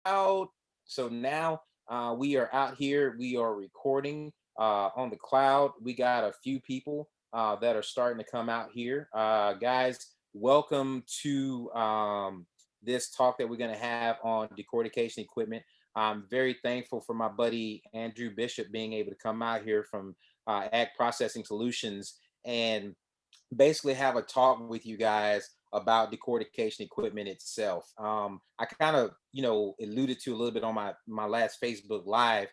cloud. So now we are out here. We are recording on the cloud. We got a few people that are starting to come out here. Guys, welcome to this talk that we're going to have on decortication equipment. I'm very thankful for my buddy Andrew Bishop being able to come out here from Ag Processing Solutions and basically have a talk with you guys about decortication equipment itself. I kind of, alluded to a little bit on my last Facebook Live.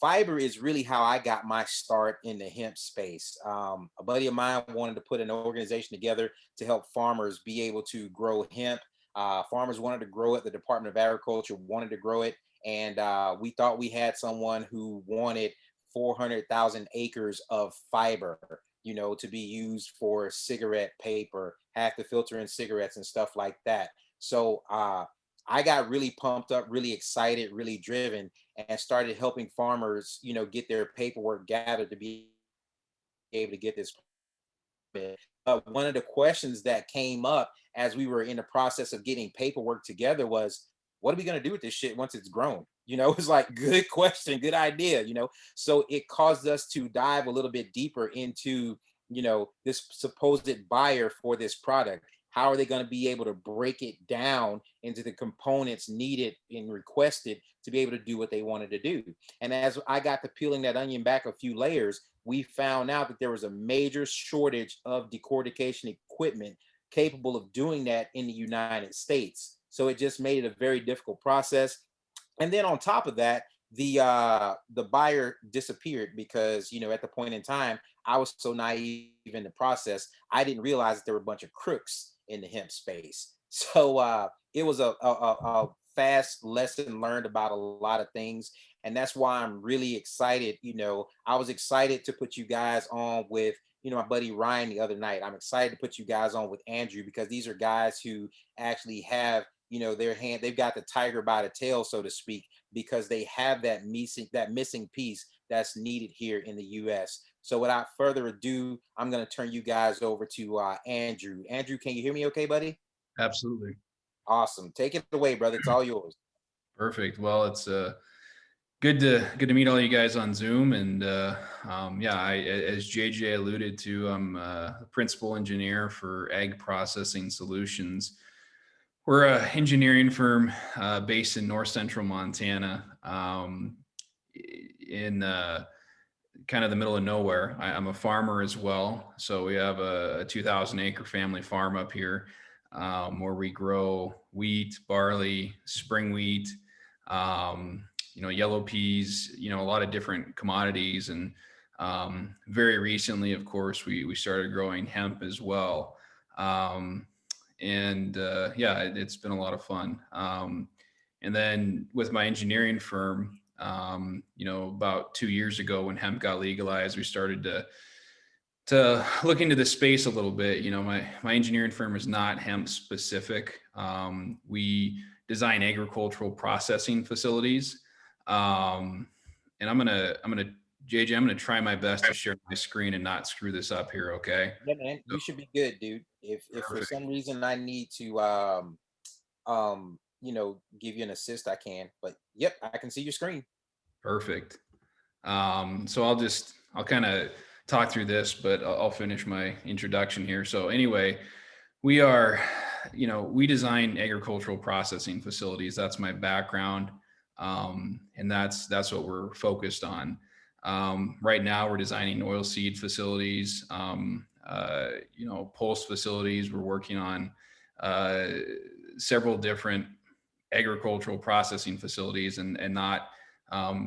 Fiber is really how I got my start in the hemp space. A buddy of mine wanted to put an organization together to help farmers be able to grow hemp. Farmers wanted to grow it. The Department of Agriculture wanted to grow it. And we thought we had someone who wanted 400,000 acres of fiber, to be used for cigarette paper, half the filter in cigarettes and stuff like that. So I got really pumped up, really excited, really driven, and started helping farmers, get their paperwork gathered to be able to get this permit. One of the questions that came up as we were in the process of getting paperwork together was, what are we going to do with this shit once it's grown? It's like, good question, good idea, So it caused us to dive a little bit deeper into, this supposed buyer for this product. How are they going to be able to break it down into the components needed and requested to be able to do what they wanted to do? And as I got to peeling that onion back a few layers, we found out that there was a major shortage of decortication equipment capable of doing that in the United States. So it just made it a very difficult process. And then on top of that, the buyer disappeared because, at the point in time I was so naive in the process, I didn't realize that there were a bunch of crooks in the hemp space. So it was a fast lesson learned about a lot of things, and that's why I'm really excited. I was excited to put you guys on with, my buddy Ryan the other night. I'm excited to put you guys on with Andrew because these are guys who actually have, they've got the tiger by the tail, so to speak, because they have that missing piece that's needed here in the US. So without further ado, I'm going to turn you guys over to Andrew. Andrew, can you hear me okay, buddy? Absolutely. Awesome. Take it away, brother. It's all yours. Perfect. Well, it's good to meet all you guys on Zoom. And yeah, as JJ alluded to, I'm a principal engineer for Ag Processing Solutions. We're an engineering firm based in north central Montana, in kind of the middle of nowhere. I'm a farmer as well. So we have a 2,000 acre family farm up here, where we grow wheat, barley, spring wheat, yellow peas, a lot of different commodities. And very recently, of course, we started growing hemp as well. And yeah, it's been a lot of fun. And then with my engineering firm, about 2 years ago when hemp got legalized, we started to look into the space a little bit. My engineering firm is not hemp specific. We design agricultural processing facilities. And JJ, I'm gonna try my best to share my screen and not screw this up here. Okay. Yeah, man, So, you should be good, dude. If for perfect. some reason I need to give you an assist, I can. But yep, I can see your screen. Perfect. So I'll kind of talk through this, but I'll finish my introduction here. So anyway, we are, we design agricultural processing facilities. That's my background. And that's what we're focused on. Right now we're designing oilseed facilities, pulse facilities. We're working on uh, several different agricultural processing facilities, and not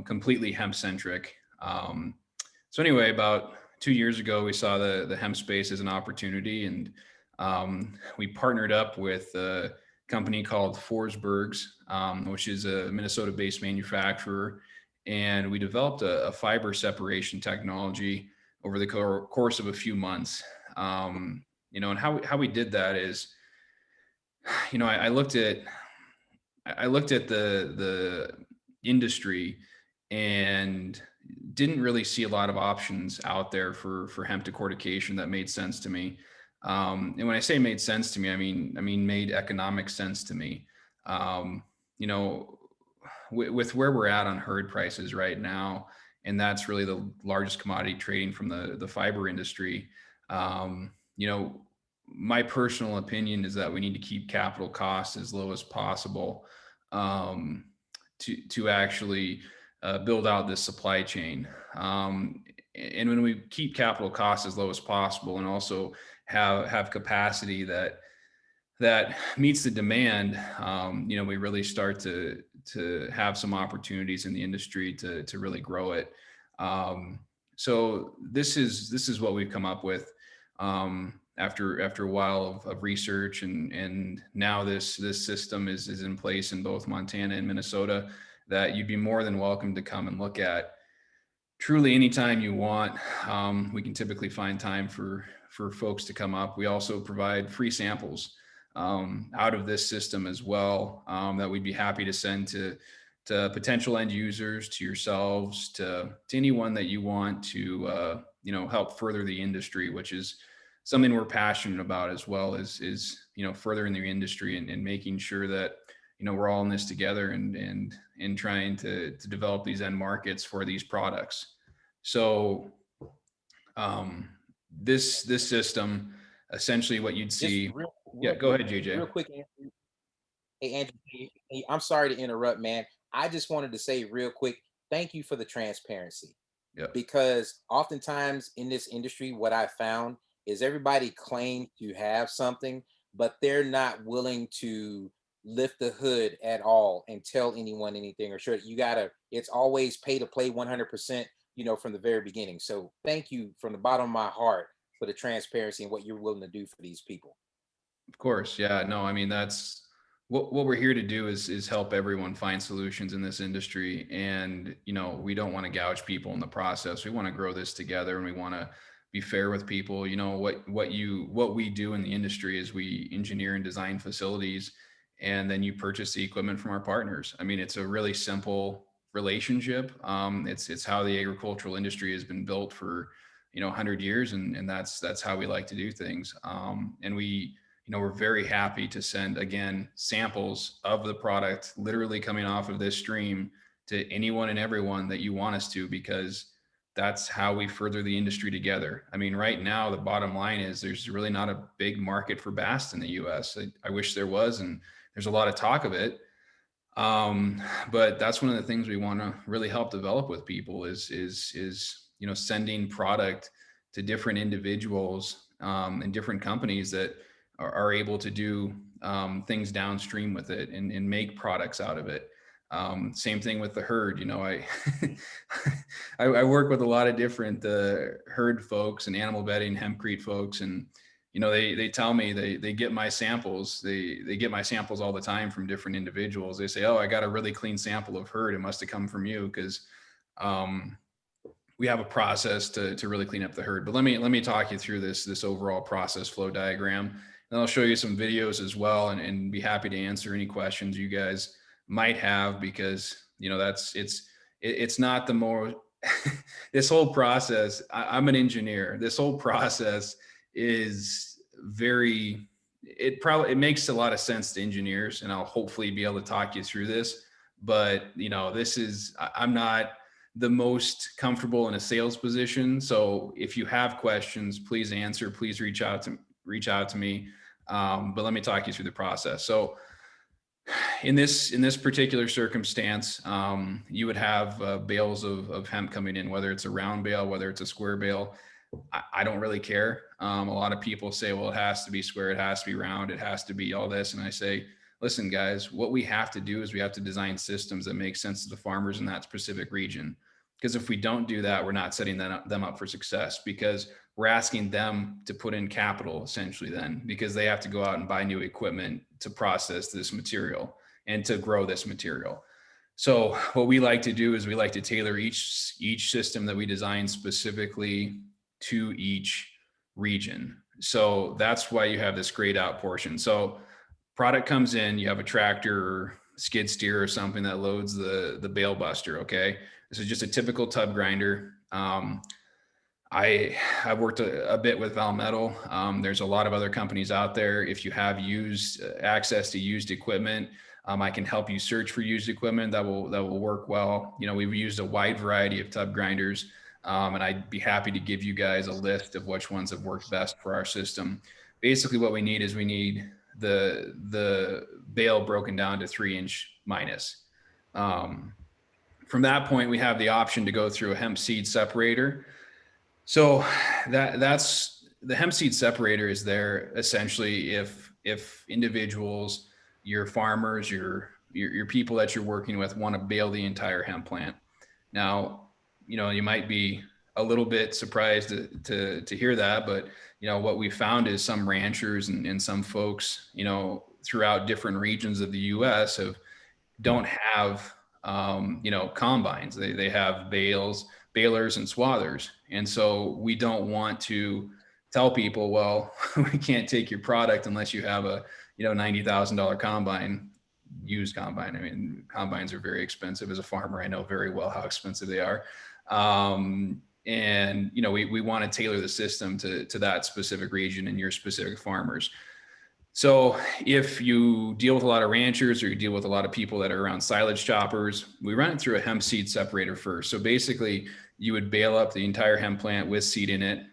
completely hemp centric. So anyway, about 2 years ago, we saw the hemp space as an opportunity, and we partnered up with a company called Forsbergs, which is a Minnesota-based manufacturer, and we developed a fiber separation technology over the course of a few months. And how we did that is, I looked at the industry and didn't really see a lot of options out there for hemp decortication that made sense to me. And when I say made sense to me, I mean made economic sense to me. Um, you know, with where we're at on herd prices right now, and that's really the largest commodity trading from the fiber industry. You know, my personal opinion is that we need to keep capital costs as low as possible, um, to actually build out this supply chain. And when we keep capital costs as low as possible, and also have capacity that meets the demand, you know, we really start to have some opportunities in the industry to really grow it. Um, so this is what we've come up with, after a while of research, and now this system is in place in both Montana and Minnesota, that you'd be more than welcome to come and look at truly anytime you want. We can typically find time for folks to come up. We also provide free samples out of this system as well, that we'd be happy to send to potential end users, to yourselves, to anyone that you want to you know, help further the industry, which is something we're passionate about as well, is you know, furthering the industry, and making sure that, you know, we're all in this together, and trying to develop these end markets for these products. So um, this system, essentially what you'd Just see. Yeah, real go quick, ahead, JJ. real quick, hey, Andrew, I'm sorry to interrupt, man. I just wanted to say real quick, thank you for the transparency, Yep. because oftentimes in this industry, what I found is everybody claims to have something, but they're not willing to lift the hood at all and tell anyone anything. Or sure, you gotta, it's always pay to play 100%, from the very beginning. So thank you from the bottom of my heart for the transparency and what you're willing to do for these people. Of course. Yeah. No, I mean, that's what we're here to do, is help everyone find solutions in this industry. And, you know, we don't want to gouge people in the process. We want to grow this together, and we want to be fair with people. You know, what we do in the industry is we engineer and design facilities, and then you purchase the equipment from our partners. I mean, it's a really simple relationship. It's how the agricultural industry has been built for, you know, 100 years, and that's how we like to do things. And we, you know, we're very happy to send, again, samples of the product literally coming off of this stream to anyone and everyone that you want us to, because that's how we further the industry together. I mean, right now, the bottom line is there's really not a big market for bass in the US. I wish there was, and there's a lot of talk of it. But that's one of the things we want to really help develop with people, is, you know, sending product to different individuals, and different companies that are able to do things downstream with it, and make products out of it. Same thing with the herd. You know, I I work with a lot of different herd folks and animal bedding, hempcrete folks, and you know, they tell me they get my samples. They get my samples all the time from different individuals. They say, "Oh, I got a really clean sample of herd. It must have come from you," because um, we have a process to really clean up the herd. But let me talk you through this overall process flow diagram, and I'll show you some videos as well, and be happy to answer any questions you guys might have, because you know, it's not the more this whole process. I'm an engineer. This whole process is very, it makes a lot of sense to engineers, and I'll hopefully be able to talk you through this. But you know, I'm not the most comfortable in a sales position. So if you have questions, please answer. Please reach out to me. But let me talk you through the process. So in this particular circumstance, you would have bales of hemp coming in, whether it's a round bale, whether it's a square bale. I don't really care. A lot of people say, well, it has to be square, it has to be round, it has to be all this. And I say, listen, guys, what we have to do is we have to design systems that make sense to the farmers in that specific region. Because if we don't do that, we're not setting them up for success, because we're asking them to put in capital essentially then, because they have to go out and buy new equipment to process this material and to grow this material. So what we like to do is we like to tailor each system that we design specifically to each region. So that's why you have this grayed out portion. So product comes in, you have a tractor or skid steer or something that loads the bale buster. Okay. This is just a typical tub grinder. I've worked a bit with Valmetal. There's a lot of other companies out there. If you have used access to used equipment, I can help you search for used equipment that will work well. We've used a wide variety of tub grinders, and I'd be happy to give you guys a list of which ones have worked best for our system. Basically, what we need is the bale broken down to 3-inch minus. From that point, we have the option to go through a hemp seed separator. So that's the hemp seed separator is there essentially if individuals, your farmers, your people that you're working with want to bale the entire hemp plant. Now, you might be a little bit surprised to hear that, but what we found is some ranchers and some folks, throughout different regions of the U.S. don't have combines. They have balers and swathers. And so we don't want to tell people, well, we can't take your product unless you have a, $90,000 combine, used combine. I mean, combines are very expensive. As a farmer, I know very well how expensive they are. And, we want to tailor the system to that specific region and your specific farmers. So if you deal with a lot of ranchers or you deal with a lot of people that are around silage choppers, we run it through a hemp seed separator first. So basically you would bale up the entire hemp plant with seed in it.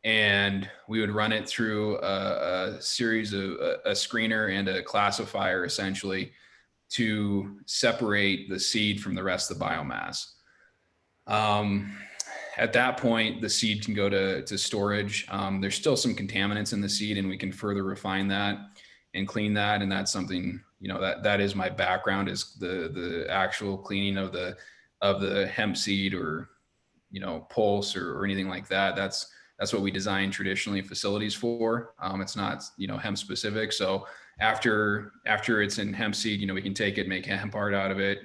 And we would run it through a series of a screener and a classifier essentially to separate the seed from the rest of the biomass. At that point, the seed can go to storage. There's still some contaminants in the seed, and we can further refine that and clean that. And that's something, that is my background, is the actual cleaning of the hemp seed or, pulse or anything like that. That's what we design traditionally facilities for. It's not, hemp specific. So after it's in hemp seed, we can take it, make hemp art out of it,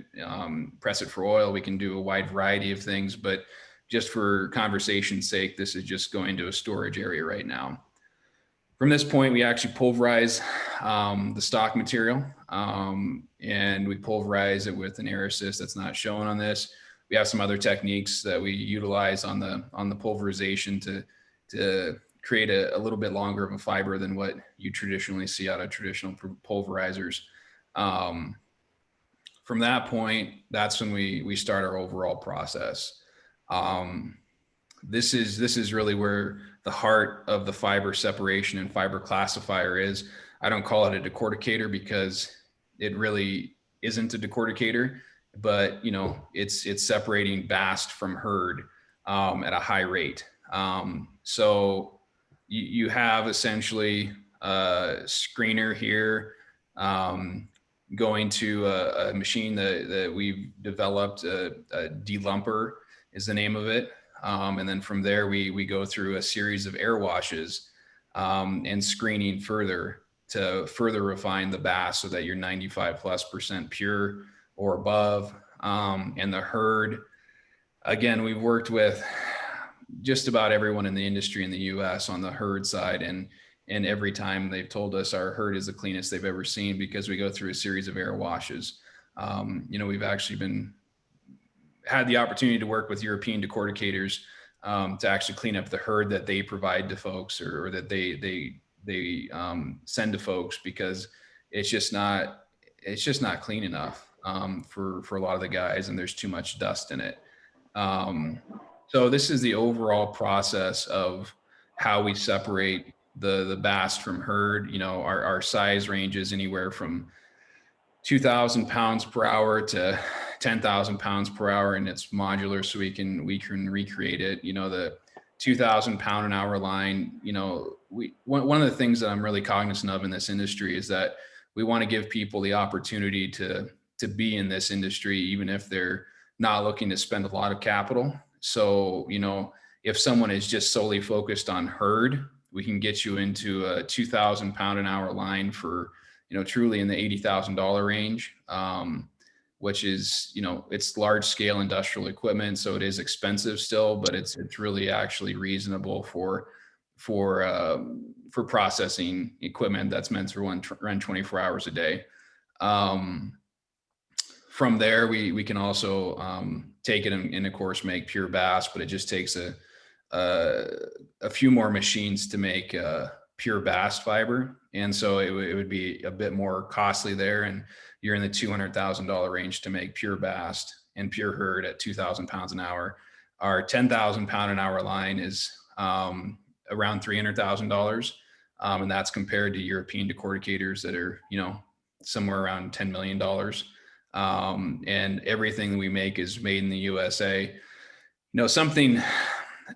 press it for oil. We can do a wide variety of things, but just for conversation's sake, this is just going to a storage area right now. From this point, we actually pulverize the stock material, and we pulverize it with an air assist that's not shown on this. We have some other techniques that we utilize on the pulverization to create a little bit longer of a fiber than what you traditionally see out of traditional pulverizers. From that point, that's when we start our overall process. This is really where the heart of the fiber separation and fiber classifier is. I don't call it a decorticator because it really isn't a decorticator, but it's separating bast from herd at a high rate. So you have essentially a screener here going to a machine that we've developed, a delumper is the name of it. And then from there, we go through a series of air washes and screening further to further refine the bass so that you're 95+% pure or above. And the herd, again, we've worked with just about everyone in the industry in the US on the herd side. And every time they've told us our herd is the cleanest they've ever seen because we go through a series of air washes. We've actually had the opportunity to work with European decorticators to actually clean up the herd that they provide to folks or that they send to folks because it's just not clean enough for a lot of the guys, and there's too much dust in it. So this is the overall process of how we separate the bast from herd. Our size ranges anywhere from 2,000 pounds per hour to 10,000 pounds per hour, and it's modular, so we can recreate it. The 2,000 pound an hour line. One of the things that I'm really cognizant of in this industry is that we want to give people the opportunity to be in this industry, even if they're not looking to spend a lot of capital. So, if someone is just solely focused on herd, we can get you into a 2,000 pound an hour line for, truly in the $80,000 range, which is, it's large scale industrial equipment. So it is expensive still, but it's really actually reasonable for processing equipment that's meant to run 24 hours a day. From there, we can also take it and of course make pure bass, but it just takes a few more machines to make pure bast fiber. And so it would be a bit more costly there. And you're in the $200,000 range to make pure bast and pure herd at 2,000 pounds an hour. Our 10,000 pound an hour line is around $300,000. And that's compared to European decorticators that are, somewhere around $10 million. And everything we make is made in the USA. Something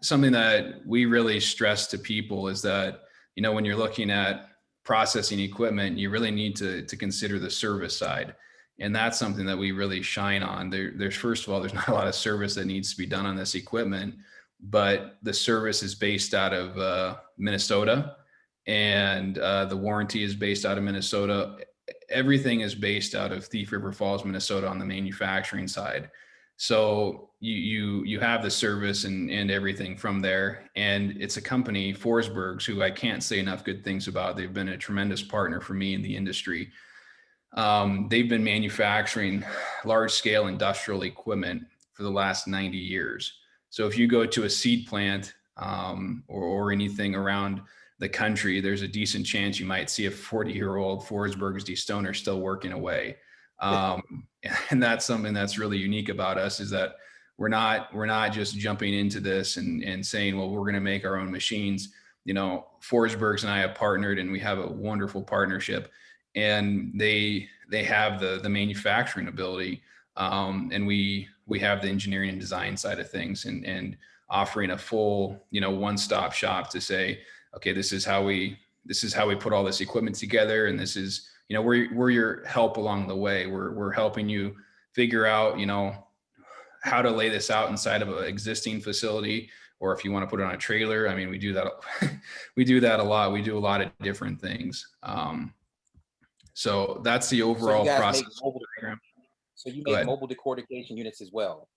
that we really stress to people is that, when you're looking at processing equipment, you really need to consider the service side. And that's something that we really shine on. There's first of all, there's not a lot of service that needs to be done on this equipment, but the service is based out of Minnesota, and the warranty is based out of Minnesota. Everything is based out of Thief River Falls, Minnesota on the manufacturing side. So you have the service and everything from there. And it's a company, Forsbergs, who I can't say enough good things about. They've been a tremendous partner for me in the industry. They've been manufacturing large scale industrial equipment for the last 90 years. So if you go to a seed plant or anything around the country, there's a decent chance you might see a 40-year-old Forsbergs destoner still working away. And that's something that's really unique about us, is that we're not just jumping into this and saying, well, we're going to make our own machines. Forsbergs and I have partnered, and we have a wonderful partnership, and they have the manufacturing ability. And we have the engineering and design side of things, and offering a full, one-stop shop to say, okay, this is how we put all this equipment together. And this is, we're your help along the way. We're helping you figure out, how to lay this out inside of an existing facility, or if you want to put it on a trailer. I mean, we do that. We do that a lot. We do a lot of different things. So that's the overall process. So you make mobile decortication units as well?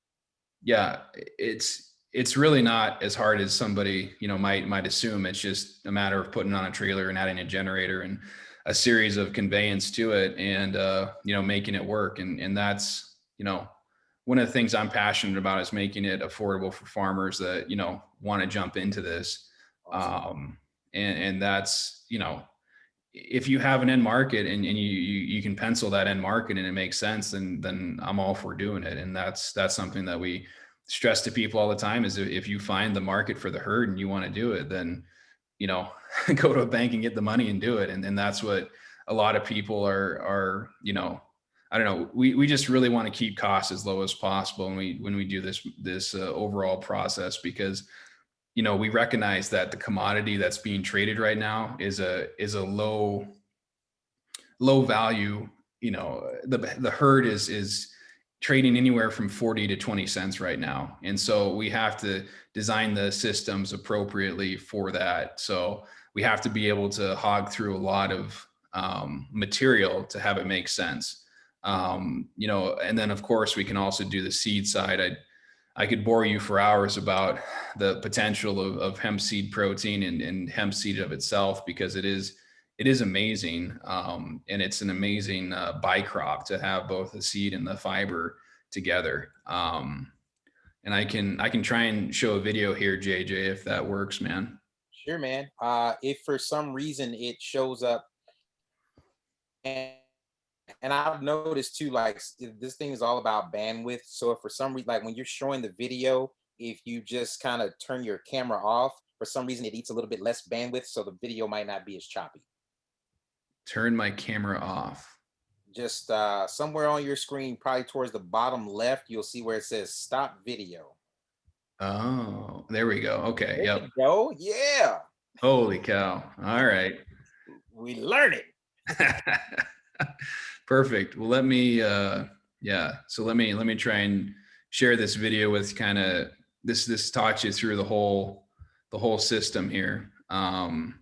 Yeah, it's really not as hard as somebody, might assume. It's just a matter of putting on a trailer and adding a generator and a series of conveyance to it, and making it work. And that's, one of the things I'm passionate about, is making it affordable for farmers that, want to jump into this. Awesome. And that's, if you have an end market and you can pencil that end market and it makes sense, then I'm all for doing it. And that's something that we stress to people all the time, is if you find the market for the herd and you want to do it, then, go to a bank and get the money and do it. And that's what a lot of people are, I don't know. We just really want to keep costs as low as possible when we do this overall process, because, we recognize that the commodity that's being traded right now is a low value. The herd is trading anywhere from 40 to 20 cents right now. And so we have to design the systems appropriately for that. So we have to be able to hog through a lot of material to have it make sense. And then of course we can also do the seed side. I could bore you for hours about the potential of hemp seed protein and hemp seed of itself, because it is amazing. And it's an amazing bycrop to have both the seed and the fiber together. And I can try and show a video here, JJ, if that works, man. Sure, man. If for some reason it shows up, and I've noticed too, like this thing is all about bandwidth. So if for some reason, like when you're showing the video, if you just kind of turn your camera off, for some reason it eats a little bit less bandwidth, so the video might not be as choppy. Turn my camera off. Just somewhere on your screen, probably towards the bottom left, you'll see where it says stop video. Oh, there we go. Okay. There yep. you go. Yeah. Holy cow. All right. We learn it. Perfect. Well, let me so let me try and share this video with kind of this talks you through the whole system here. And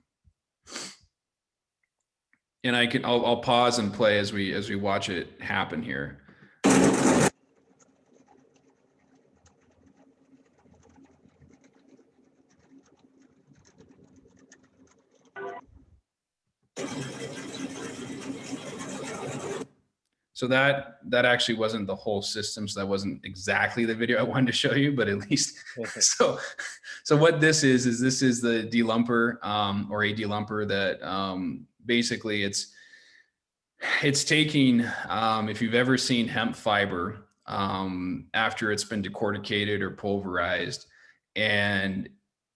I'll pause and play as we watch it happen here. So that actually wasn't the whole system. So that wasn't exactly the video I wanted to show you, but at least so what this is this is the delumper, or a delumper that basically it's taking, if you've ever seen hemp fiber after it's been decorticated or pulverized, and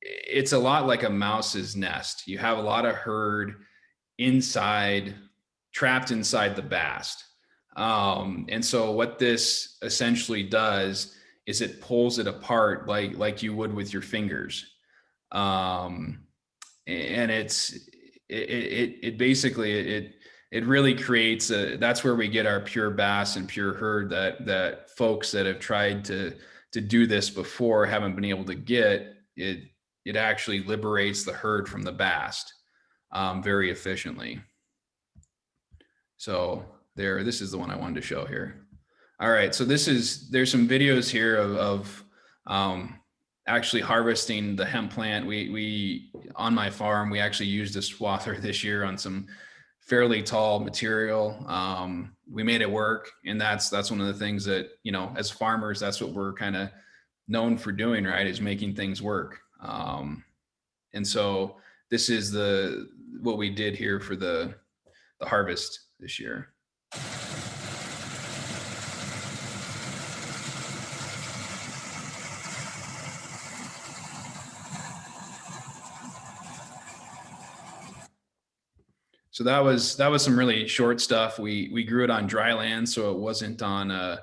it's a lot like a mouse's nest. You have a lot of herd inside, trapped inside the bast. And so what this essentially does is it pulls it apart like you would with your fingers. And it basically it really creates that's where we get our pure bass and pure herd that folks that have tried to do this before haven't been able to get. It actually liberates the herd from the bast very efficiently. So this is the one I wanted to show here. All right, so there's some videos here of actually harvesting the hemp plant. We on my farm, we actually used a swather this year on some fairly tall material. We made it work, and that's one of the things that, as farmers, that's what we're kind of known for doing, right? Is making things work. And so this is what we did here for the harvest this year. So that was some really short stuff. We grew it on dry land, so it wasn't on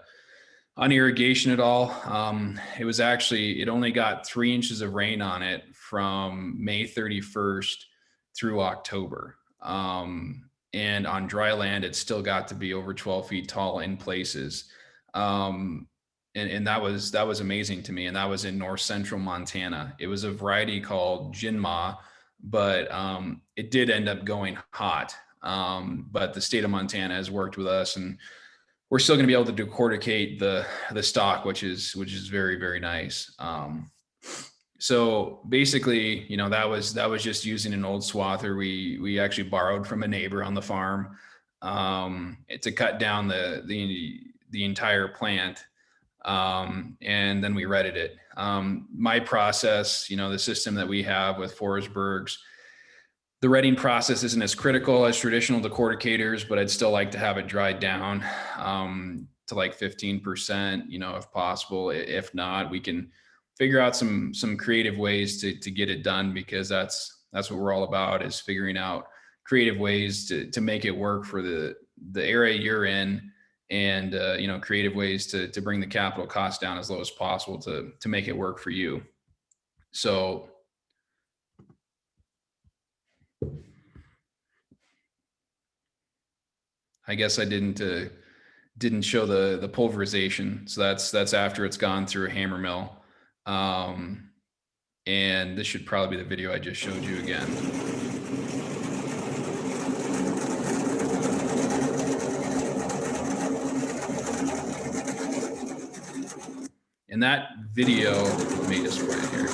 irrigation at all. It only got 3 inches of rain on it from May 31st through October. And on dry land, it still got to be over 12 feet tall in places. And that was amazing to me. And that was in north central Montana. It was a variety called Jinma, but it did end up going hot. But the state of Montana has worked with us, and we're still going to be able to decorticate the stock, which is very, very nice. So basically, that was just using an old swather we actually borrowed from a neighbor on the farm to cut down the entire plant. And then we redded it. My process, the system that we have with Forsberg's, the redding process isn't as critical as traditional decorticators, but I'd still like to have it dried down to like 15%, if possible. If not, we can figure out some creative ways to get it done, because that's what we're all about, is figuring out creative ways to make it work for the area you're in, and creative ways to bring the capital cost down as low as possible to make it work for you. So I guess I didn't show the pulverization. So that's after it's gone through a hammer mill. And this should probably be the video I just showed you again. And that video, let me just put it here.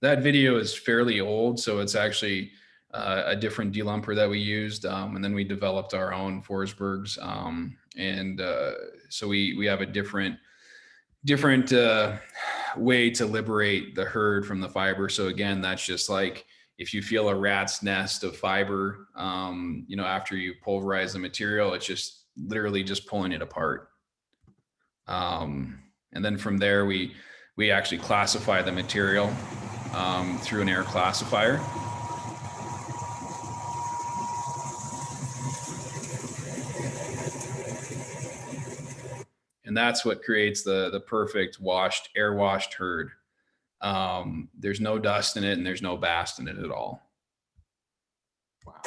That video is fairly old, so it's actually a different delumper that we used, and then we developed our own Forsberg's, and so we have a different way to liberate the herd from the fiber. So again, that's just like if you feel a rat's nest of fiber, after you pulverize the material, it's just literally just pulling it apart. And then from there, we actually classify the material through an air classifier. And that's what creates the perfect air washed herd. There's no dust in it, and there's no bast in it at all. Wow.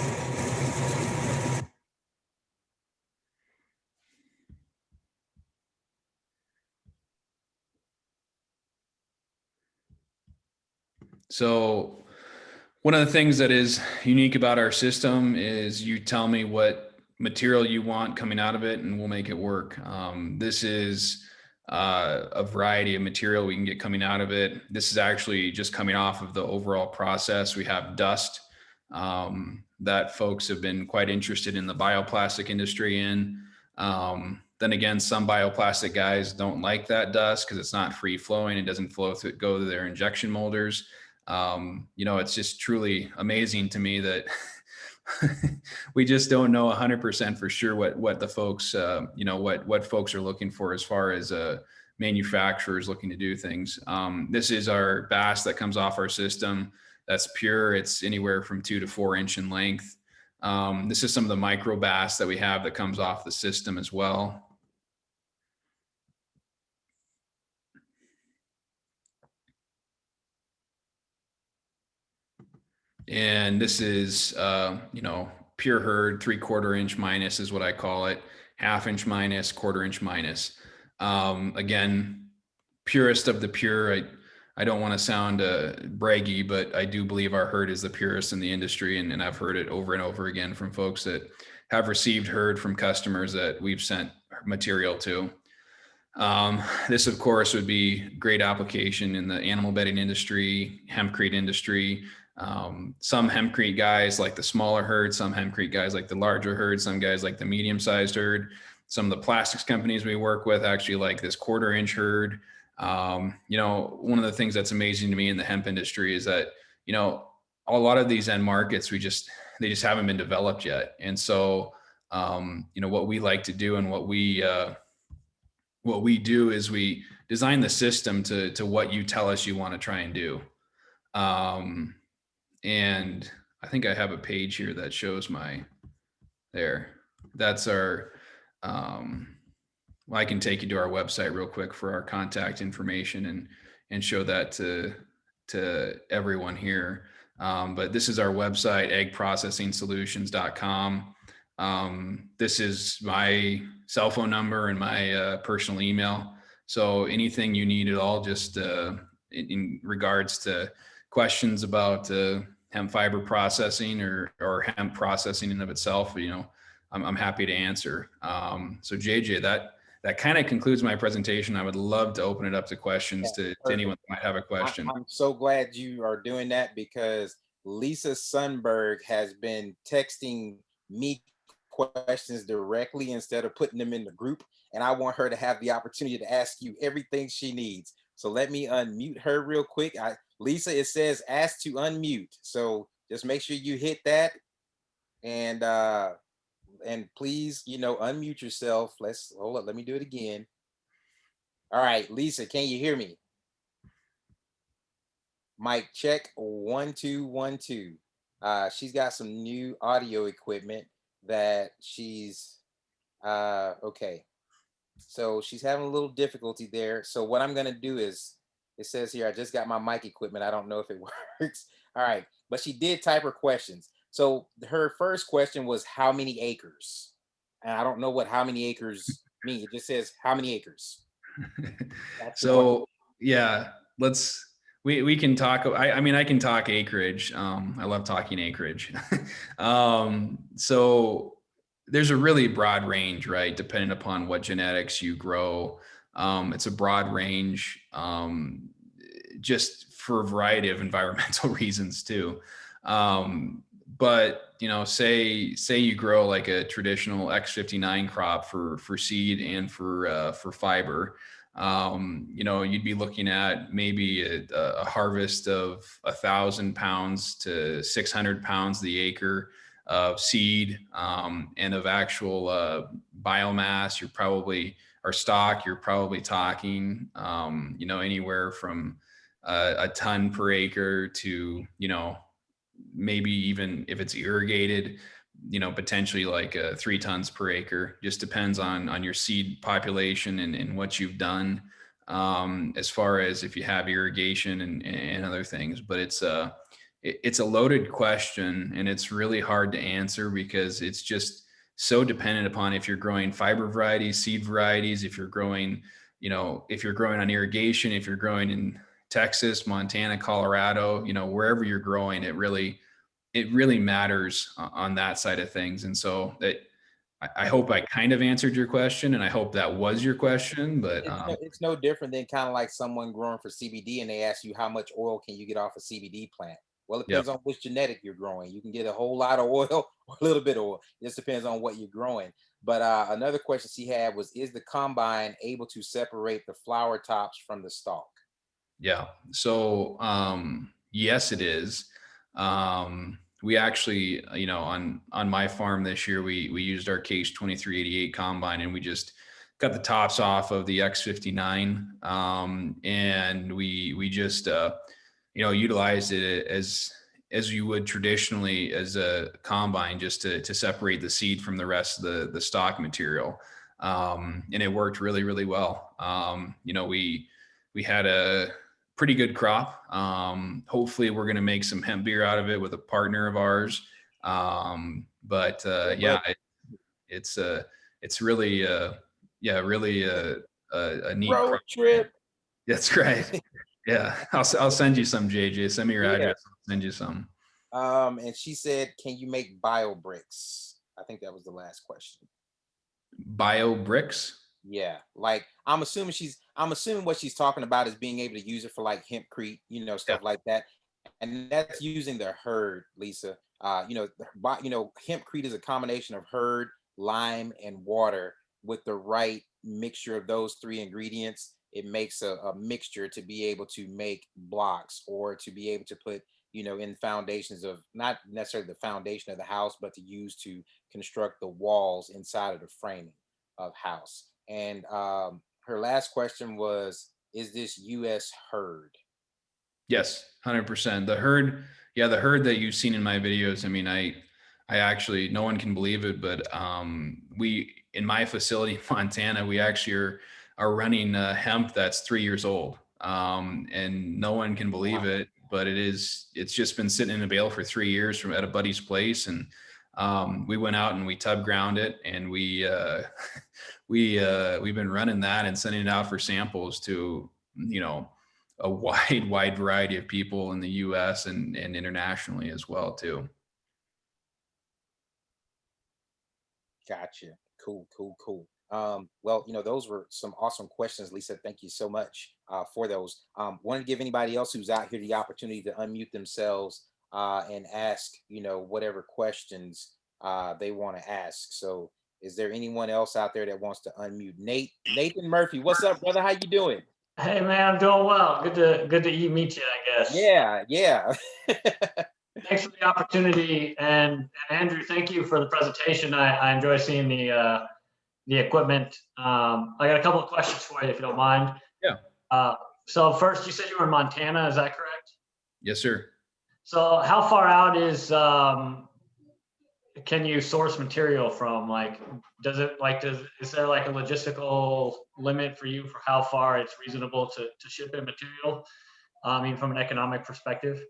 So one of the things that is unique about our system is you tell me what material you want coming out of it, and we'll make it work. This is a variety of material we can get coming out of it. This is actually just coming off of the overall process. We have dust that folks have been quite interested in the bioplastic industry in. Then again, some bioplastic guys don't like that dust because it's not free flowing. It doesn't go to their injection molders. It's just truly amazing to me that we just don't know 100% for sure what the folks, what folks are looking for as far as manufacturers looking to do things. This is our bass that comes off our system. That's pure. It's anywhere from 2 to 4 inch in length. This is some of the micro bass that we have that comes off the system as well. And this is, pure herd, 3/4 inch minus is what I call it. 1/2 inch minus, 1/4 inch minus. Again, purest of the pure. I don't want to sound braggy, but I do believe our herd is the purest in the industry. And I've heard it over and over again from folks that have received herd from customers that we've sent material to. This, of course, would be great application in the animal bedding industry, hempcrete industry. Some hempcrete guys like the smaller herd, some hempcrete guys like the larger herd, some guys like the medium-sized herd. Some of the plastics companies we work with actually like this 1/4 inch herd. One of the things that's amazing to me in the hemp industry is that, a lot of these end markets, they just haven't been developed yet. And so, what we like to do and what we do is we design the system to what you tell us you want to try and do. And I think I have a page here that shows that's our, I can take you to our website real quick for our contact information and show that to everyone here. But this is our website, eggprocessingsolutions.com. This is my cell phone number and my personal email. So anything you need at all, just in regards to questions about hemp fiber processing or hemp processing in of itself, I'm happy to answer. So JJ, that kind of concludes my presentation. I would love to open it up to questions to anyone that might have a question. I'm so glad you are doing that because Lisa Sundberg has been texting me questions directly instead of putting them in the group. And I want her to have the opportunity to ask you everything she needs. So let me unmute her real quick. Lisa, it says ask to unmute. So just make sure you hit that and please, unmute yourself. Hold up. Let me do it again. All right, Lisa, can you hear me? Mic check 1 2 1 2. She's got some new audio equipment that she's okay. So she's having a little difficulty there. So what I'm gonna do is, it says here, I just got my mic equipment. I don't know if it works. All right, but she did type her questions. So her first question was how many acres? And I don't know what how many acres mean. It just says how many acres. So yeah, we can talk. I can talk acreage. I love talking acreage. So there's a really broad range, right? Depending upon what genetics you grow. It's a broad range, just for a variety of environmental reasons too. But say you grow like a traditional X59 crop for seed and for fiber. You'd be looking at maybe a harvest of 1,000 pounds to 600 pounds the acre of seed, and of actual biomass. Or stock, you're probably talking, anywhere from a ton per acre to, maybe even if it's irrigated, potentially like 3 tons per acre. Just depends on your seed population and what you've done, as far as if you have irrigation and other things. But it's a loaded question, and it's really hard to answer because it's just so dependent upon if you're growing fiber varieties, seed varieties, if you're growing on irrigation, if you're growing in Texas, Montana, Colorado, wherever you're growing, it really matters on that side of things. And so I hope I kind of answered your question, and I hope that was your question, but it's no different than kind of like someone growing for CBD and they ask you how much oil can you get off a CBD plant. Well, it Yep. depends on which genetic you're growing. You can get a whole lot of oil or a little bit of oil. It just depends on what you're growing. But another question she had was, is the combine able to separate the flower tops from the stalk? Yeah. So, yes, it is. We actually, on my farm this year, we used our Case 2388 combine, and we just cut the tops off of the X59, and we just, utilized it as you would traditionally as a combine, just to separate the seed from the rest of the stock material, and it worked really really well. We had a pretty good crop. Hopefully, we're going to make some hemp beer out of it with a partner of ours. But Yeah, yeah, but it's it's really yeah, really a neat road crop. trip. That's right. Yeah, I'll send you some, JJ. Send me your Yeah. address. I'll send you some. And she said, can you make bio bricks? I think that was the last question. Bio bricks. Yeah, like I'm assuming what she's talking about is being able to use it for like hempcrete, Yeah. stuff like that. And that's using the herd, Lisa. Hempcrete is a combination of herd, lime, and water. With the right mixture of those three ingredients, it makes a mixture to be able to make blocks, or to be able to put, in foundations of, not necessarily the foundation of the house, but to use to construct the walls inside of the framing of house. And her last question was, is this U.S. herd? Yes, 100%. The herd, yeah, the herd that you've seen in my videos. I mean, I actually, no one can believe it, but we in my facility in Montana, we actually are running hemp that's 3 years old, and no one can believe Wow. it, but it's just been sitting in a bale for 3 years from at a buddy's place, and we went out and we tub ground it, and we've been running that and sending it out for samples to, a wide variety of people in the US and internationally as well too. Gotcha. Cool, cool, cool. Well, those were some awesome questions, Lisa. Thank you so much for those. Want to give anybody else who's out here the opportunity to unmute themselves and ask, whatever questions they want to ask. So, is there anyone else out there that wants to unmute? Nathan Murphy, what's up, brother? How you doing? Hey man, I'm doing well. Good to meet you, I guess. Yeah, yeah. Thanks for the opportunity, and Andrew, thank you for the presentation. I enjoy seeing the equipment. I got a couple of questions for you, if you don't mind. Yeah. So first, you said you were in Montana, is that correct? Yes, sir. So how far out can you source material from? Like, is there like a logistical limit for you for how far it's reasonable to ship in material? I mean, from an economic perspective.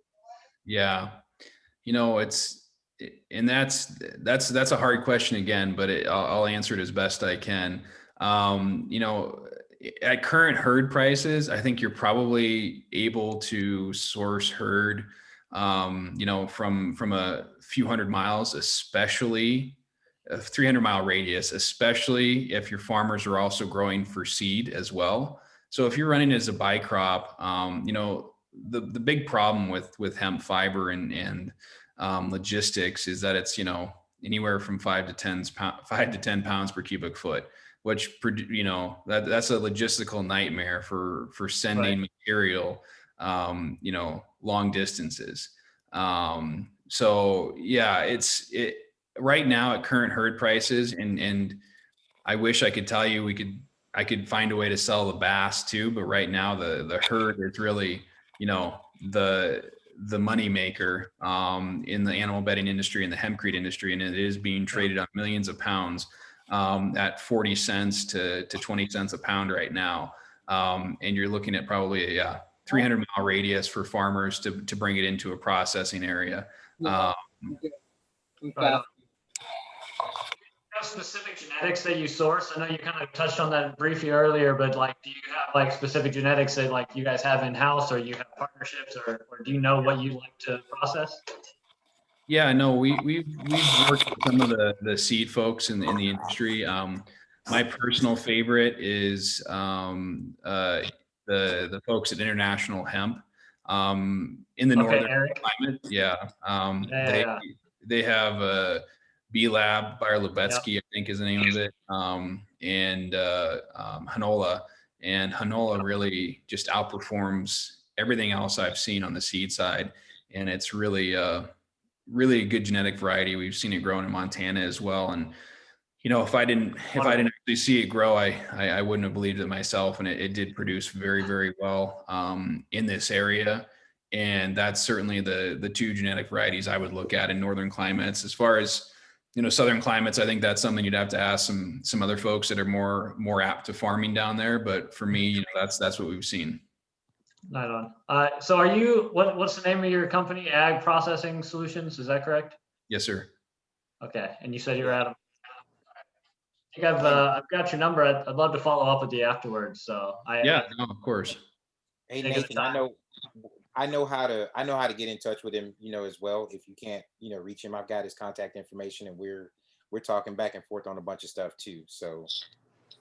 Yeah. And that's a hard question again, but I'll answer it as best I can. At current herd prices, I think you're probably able to source herd, from a few hundred miles, especially a 300-mile radius, especially if your farmers are also growing for seed as well. So if you're running as a bycrop, the big problem with hemp fiber and logistics is that it's, anywhere from 5 to 10 pounds per cubic foot, which, that's a logistical nightmare for Right. sending material, long distances. So yeah, it right now at current herd prices, and I wish I could tell you I could find a way to sell the bass too, but right now the herd is really, the money maker in the animal bedding industry and the hempcrete industry, and it is being traded on millions of pounds at 40 cents to 20 cents a pound right now. And you're looking at probably a 300-mile radius for farmers to bring it into a processing area. Right on. Have specific genetics that you source? I know you kind of touched on that briefly earlier, but like, do you have like specific genetics that like you guys have in house, or you have partnerships, or do you know what you like to process? Yeah, no, we've worked with some of the seed folks in the industry. My personal favorite is the folks at International Hemp. in the northern Eric. climate. Yeah. Yeah. They have a B Lab, Bayer Lubetsky, Yep. I think is the name of it, and Hanola. And Hanola really just outperforms everything else I've seen on the seed side. And it's really, really a good genetic variety. We've seen it grown in Montana as well. And, you know, if I didn't actually see it grow, I wouldn't have believed it myself. And it did produce very, very well in this area. And that's certainly the two genetic varieties I would look at in northern climates. As far as, you know, southern climates, I think that's something you'd have to ask some other folks that are more apt to farming down there. But for me, you know, that's what we've seen. Right on. So are you, what's the name of your company? Ag Processing Solutions, is that correct? Yes, sir. Okay, and you said you're Adam. I think I've got your number. I'd love to follow up with you afterwards. So no, of course. Hey Nathan, I know how to get in touch with him, you know, as well. If you can't, you know, reach him, I've got his contact information, and we're talking back and forth on a bunch of stuff too. So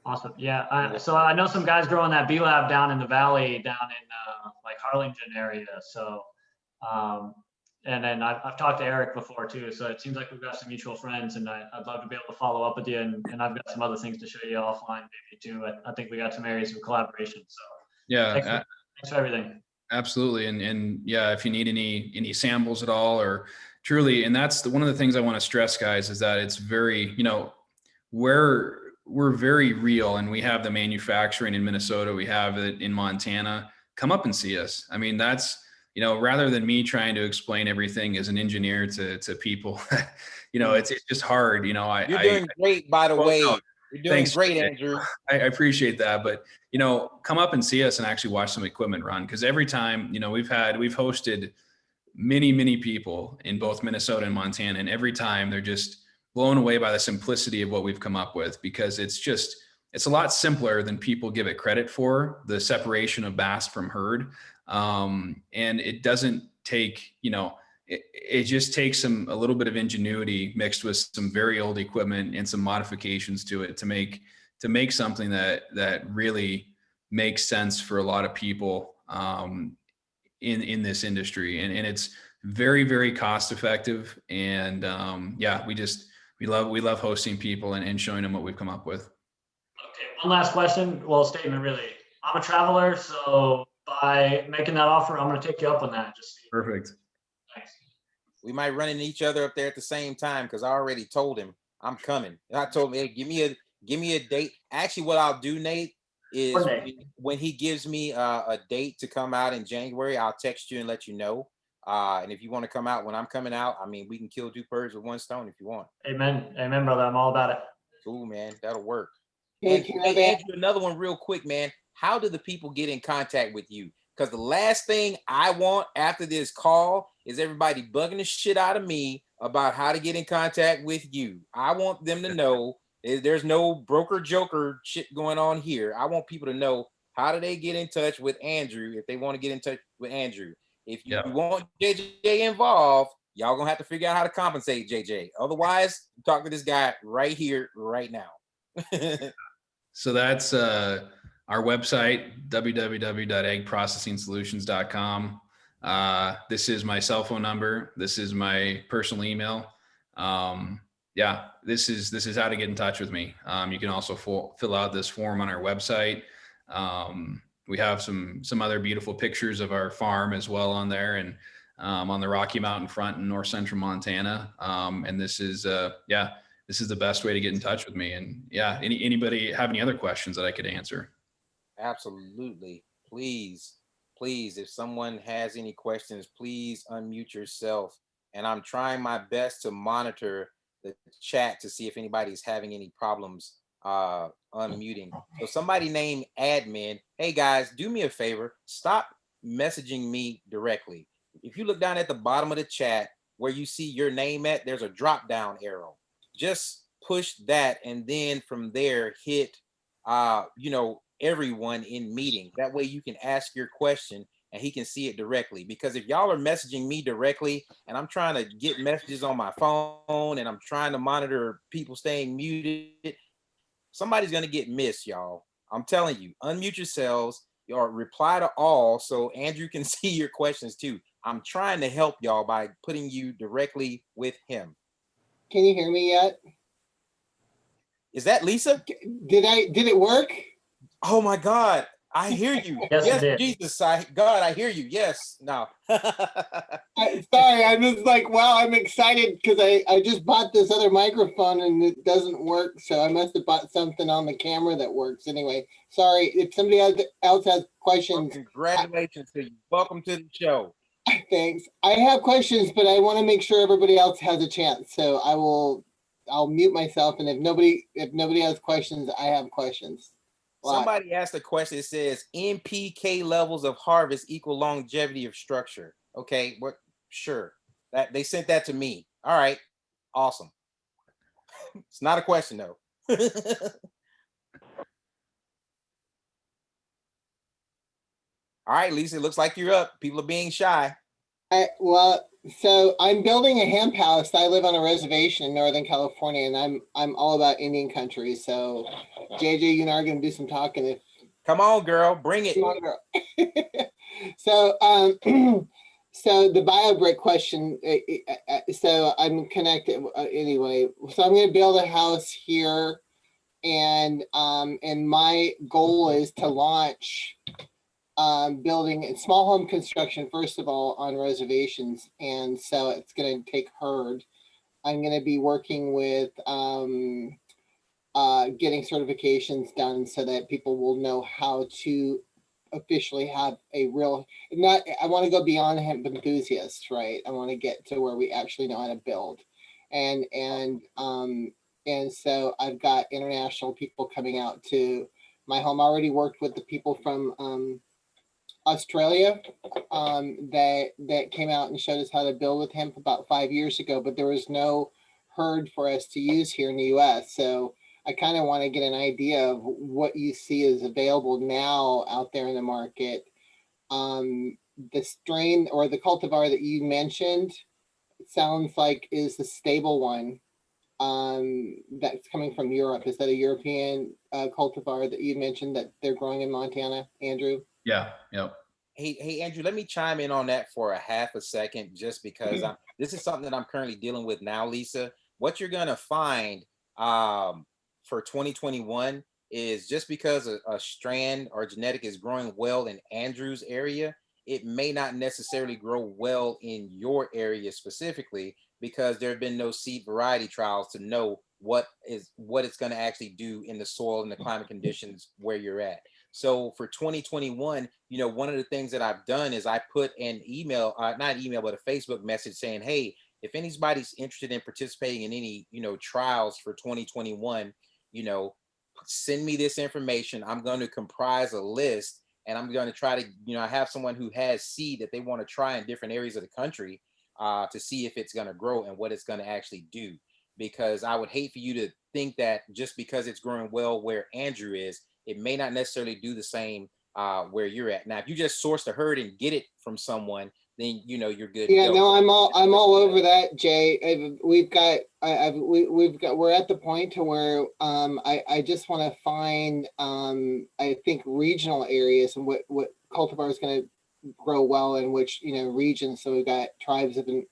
awesome. Yeah. So I know some guys growing that B Lab down in the valley, down in like Harlingen area. So, and then I've talked to Eric before too. So it seems like we've got some mutual friends, and I'd love to be able to follow up with you. And I've got some other things to show you offline maybe too. I think we got some areas of collaboration. So yeah, thanks for everything. Absolutely. And yeah, if you need any samples at all, or truly, and that's one of the things I want to stress, guys, is that it's very, you know, we're very real, and we have the manufacturing in Minnesota, we have it in Montana. Come up and see us. I mean, that's, you know, rather than me trying to explain everything as an engineer to people, you know, it's just hard. You know, you're doing great, by the way. No, you're doing thanks, great, Andrew. I appreciate that, but you know, come up and see us and actually watch some equipment run. Because every time, you know, we've hosted many people in both Minnesota and Montana, and every time they're just blown away by the simplicity of what we've come up with, because it's a lot simpler than people give it credit for, the separation of bast from herd. And it doesn't take, you know, it just takes a little bit of ingenuity mixed with some very old equipment and some modifications to it to make something that really makes sense for a lot of people in this industry. And it's very, very cost effective. And yeah, we love hosting people and showing them what we've come up with. Okay, one last question. Well, statement really. I'm a traveler, so by making that offer, I'm going to take you up on that. Perfect. Thanks. We might run into each other up there at the same time, because I already told him I'm coming. And I told him, hey, give me a date. Actually, what I'll do, Nate, is when he gives me a date to come out in January, I'll text you and let you know. And if you want to come out when I'm coming out, I mean, we can kill two birds with one stone if you want. Amen, brother. I'm all about it. Cool, man. That'll work. And hey, Andrew, another one real quick, man. How do the people get in contact with you? Because the last thing I want after this call is everybody bugging the shit out of me about how to get in contact with you. I want them to know there's no broker joker shit going on here. I want people to know, how do they get in touch with Andrew if they want to get in touch with Andrew. If you want JJ involved, y'all gonna have to figure out how to compensate JJ. Otherwise, talk to this guy right here, right now. So that's our website, www.eggprocessingsolutions.com. This is my cell phone number. This is my personal email. Yeah, this is how to get in touch with me. You can also fill out this form on our website. We have some other beautiful pictures of our farm as well on there, and on the Rocky Mountain front in north central Montana. And this is the best way to get in touch with me. And yeah, anybody have any other questions that I could answer? Absolutely. Please, if someone has any questions, please unmute yourself. And I'm trying my best to monitor the chat to see if anybody's having any problems unmuting. So somebody named admin, hey guys, do me a favor, stop messaging me directly. If you look down at the bottom of the chat where you see your name at, there's a drop down arrow. Just push that, and then from there hit everyone in meeting. That way you can ask your question and he can see it directly. Because if y'all are messaging me directly and I'm trying to get messages on my phone and I'm trying to monitor people staying muted, somebody's going to get missed, y'all. I'm telling you, unmute yourselves. or reply to all so Andrew can see your questions too. I'm trying to help y'all by putting you directly with him. Can you hear me yet? Is that Lisa? Did it work? Oh my God. I hear you. Yes, Yes, it did. Jesus. God, I hear you. Yes. No. Sorry, I'm just like, wow, I'm excited because I just bought this other microphone and it doesn't work. So I must have bought something on the camera that works. Anyway, sorry. If somebody else has Well, questions, congratulations to you. Welcome to the show. thanks. I have questions, but I want to make sure everybody else has a chance. So I'll mute myself. And if nobody has questions, I have questions. Somebody asked a question. It says NPK levels of harvest equal longevity of structure. Okay, what? Sure. That they sent that to me. All right, awesome. It's not a question though. All right, Lisa. It looks like you're up. People are being shy. So I'm building a hemp house. I live on a reservation in Northern California, and I'm all about Indian country. So, JJ, you and I are going to do some talking. Come on, girl, bring it. Come on, girl. So, so the BioBrick question. So I'm connected anyway. So I'm going to build a house here, and my goal is to launch building small home construction, first of all, on reservations. And so it's going to take herd. I'm going to be working with getting certifications done so that people will know how to officially have a real, I want to go beyond hemp enthusiasts, right? I want to get to where we actually know how to build. And so I've got international people coming out to my home. I already worked with the people from Australia that came out and showed us how to build with hemp about 5 years ago, but there was no herd for us to use here in the US. So I kind of want to get an idea of what you see is available now out there in the market. The strain or the cultivar that you mentioned, it sounds like is the stable one that's coming from Europe. Is that a European cultivar that you mentioned that they're growing in Montana, Andrew? Yeah. Yep. Hey, Andrew, let me chime in on that for a half a second, just because this is something that I'm currently dealing with now, Lisa. What you're gonna find for 2021 is just because a strand or genetic is growing well in Andrew's area, it may not necessarily grow well in your area specifically, because there have been no seed variety trials to know what it's going to actually do in the soil and the climate conditions where you're at. So for 2021, one of the things that I've done is I put an email, not email, but a Facebook message saying, hey, if anybody's interested in participating in any, trials for 2021, send me this information. I'm going to comprise a list, and I'm going to try to, have someone who has seed that they want to try in different areas of the country to see if it's going to grow and what it's going to actually do. Because I would hate for you to think that just because it's growing well where Andrew is, it may not necessarily do the same where you're at. Now, if you just source the herd and get it from someone, then you're good. Yeah, no, I'm all over that, Jay. We're at the point to where I just want to find I think regional areas and what cultivar is going to grow well in which regions. So we've got tribes up in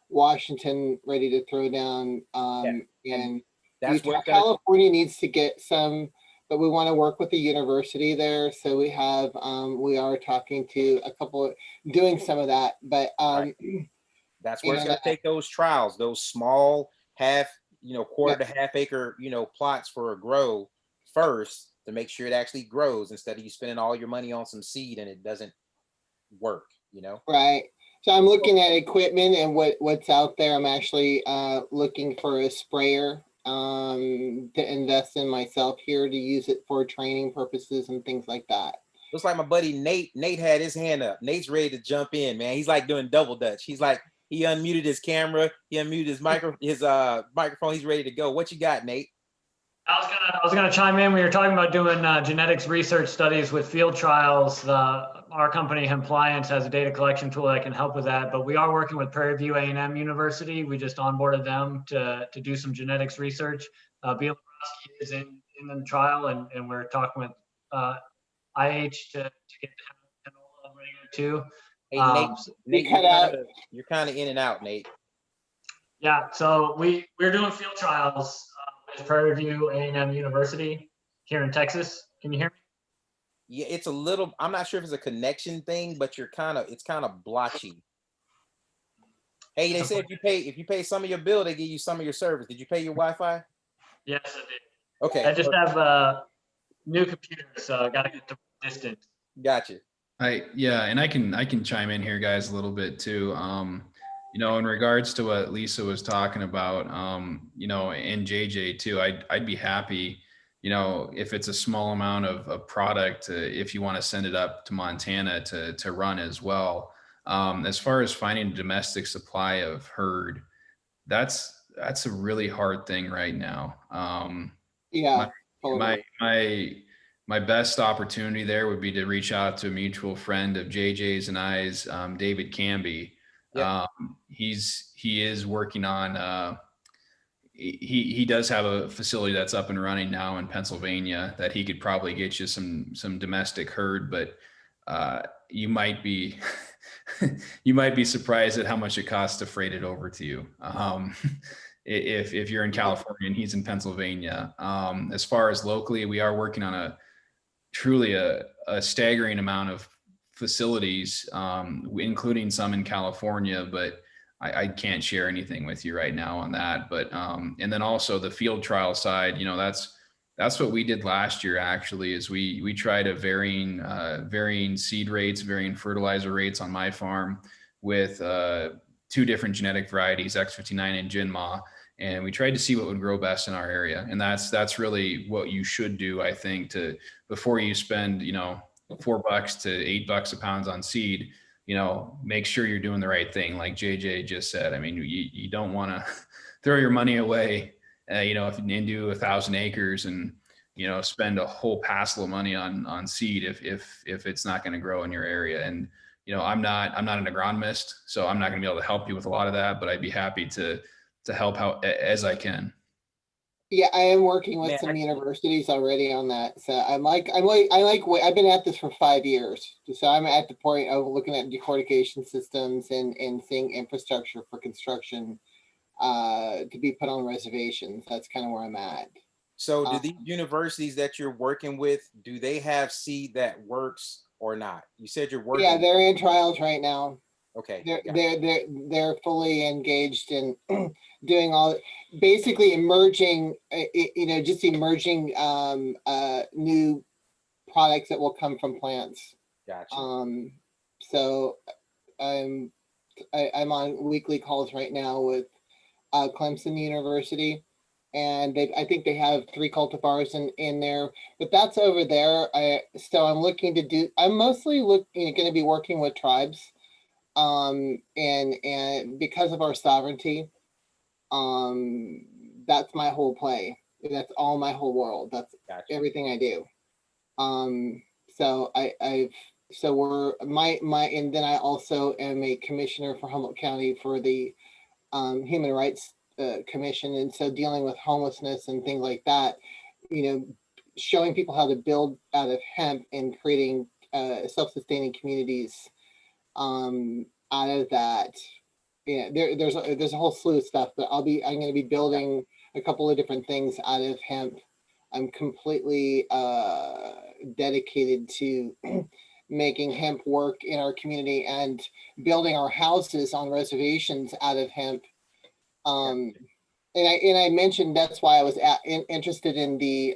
Washington ready to throw down, and that's where California needs to get some. But we want to work with the university there. So we are talking to a couple, doing some of that. But that's where it's going to take those trials, those small quarter to half acre, plots for a grow first to make sure it actually grows instead of you spending all your money on some seed and it doesn't work, Right. So I'm looking at equipment and what's out there. I'm actually looking for a sprayer to invest in myself here to use it for training purposes and things like that. Looks like my buddy Nate had his hand up. Nate's ready to jump in, man. He's like doing double dutch. He's like, he unmuted his camera, he unmuted his microphone. He's ready to go. What you got, Nate? I was gonna chime in. We were talking about doing genetics research studies with field trials. Our company, Hempliance, has a data collection tool that can help with that. But we are working with Prairie View A&M University. We just onboarded them to do some genetics research. Bill is in the trial, and we're talking with IH to get canola ready too. Hey, Nate, Nate, you're kind of in and out, Nate. Yeah, so we're doing field trials with Prairie View A&M University here in Texas. Can you hear me? Yeah, it's a little, I'm not sure if it's a connection thing, but it's kind of blotchy. Hey, they said if you pay some of your bill, they give you some of your service. Did you pay your Wi-Fi? Yes, I did. Okay. I just have a new computer, so I gotta get the distance. Gotcha. And I can chime in here, guys, a little bit too. You know, in regards to what Lisa was talking about, you know, and JJ too, I'd be happy, you know, if it's a small amount of product, if you want to send it up to Montana to run as well. As far as finding a domestic supply of herd, that's a really hard thing right now. Yeah. My best opportunity there would be to reach out to a mutual friend of JJ's and I's, David Canby. Yep. He is working on he does have a facility that's up and running now in Pennsylvania that he could probably get you some domestic herd, but you might be you might be surprised at how much it costs to freight it over to you. If you're in California and he's in Pennsylvania. As far as locally, we are working on truly a staggering amount of facilities, including some in California, but I can't share anything with you right now on that. But and then also the field trial side, you know, that's what we did last year. Actually, is we tried a varying seed rates, varying fertilizer rates on my farm with 2 different genetic varieties, X59 and Jinma. And we tried to see what would grow best in our area. And that's really what you should do, I think, before you spend, you know, $4 to $8 a pound on seed, you know, make sure you're doing the right thing. Like JJ just said, I mean, you don't want to throw your money away, you know, if you do 1,000 acres and, you know, spend a whole passel of money on seed if it's not going to grow in your area. And, you know, I'm not an agronomist, so I'm not going to be able to help you with a lot of that, but I'd be happy to help out as I can. Yeah, I am working with some universities already on that. So I've been at this for 5 years. So I'm at the point of looking at decortication systems and seeing infrastructure for construction to be put on reservations. That's kind of where I'm at. So do these universities that you're working with, do they have seed that works or not? You said you're working. Yeah, they're in trials right now. Okay. They're fully engaged in doing all, basically emerging, you know, just emerging new products that will come from plants. Gotcha. So I'm on weekly calls right now with Clemson University, and I think they have 3 cultivars in there, but that's over there. So I'm looking to do. I'm mostly going to be working with tribes. And because of our sovereignty, that's my whole play. That's all my whole world. That's everything I do. So and then I also am a commissioner for Humboldt County for the Human Rights Commission, and so dealing with homelessness and things like that, you know, showing people how to build out of hemp and creating self-sustaining communities out of that. Yeah, there's a whole slew of stuff, but I'm going to be building a couple of different things out of hemp. I'm completely dedicated to making hemp work in our community and building our houses on reservations out of hemp. And I mentioned that's why I was interested in the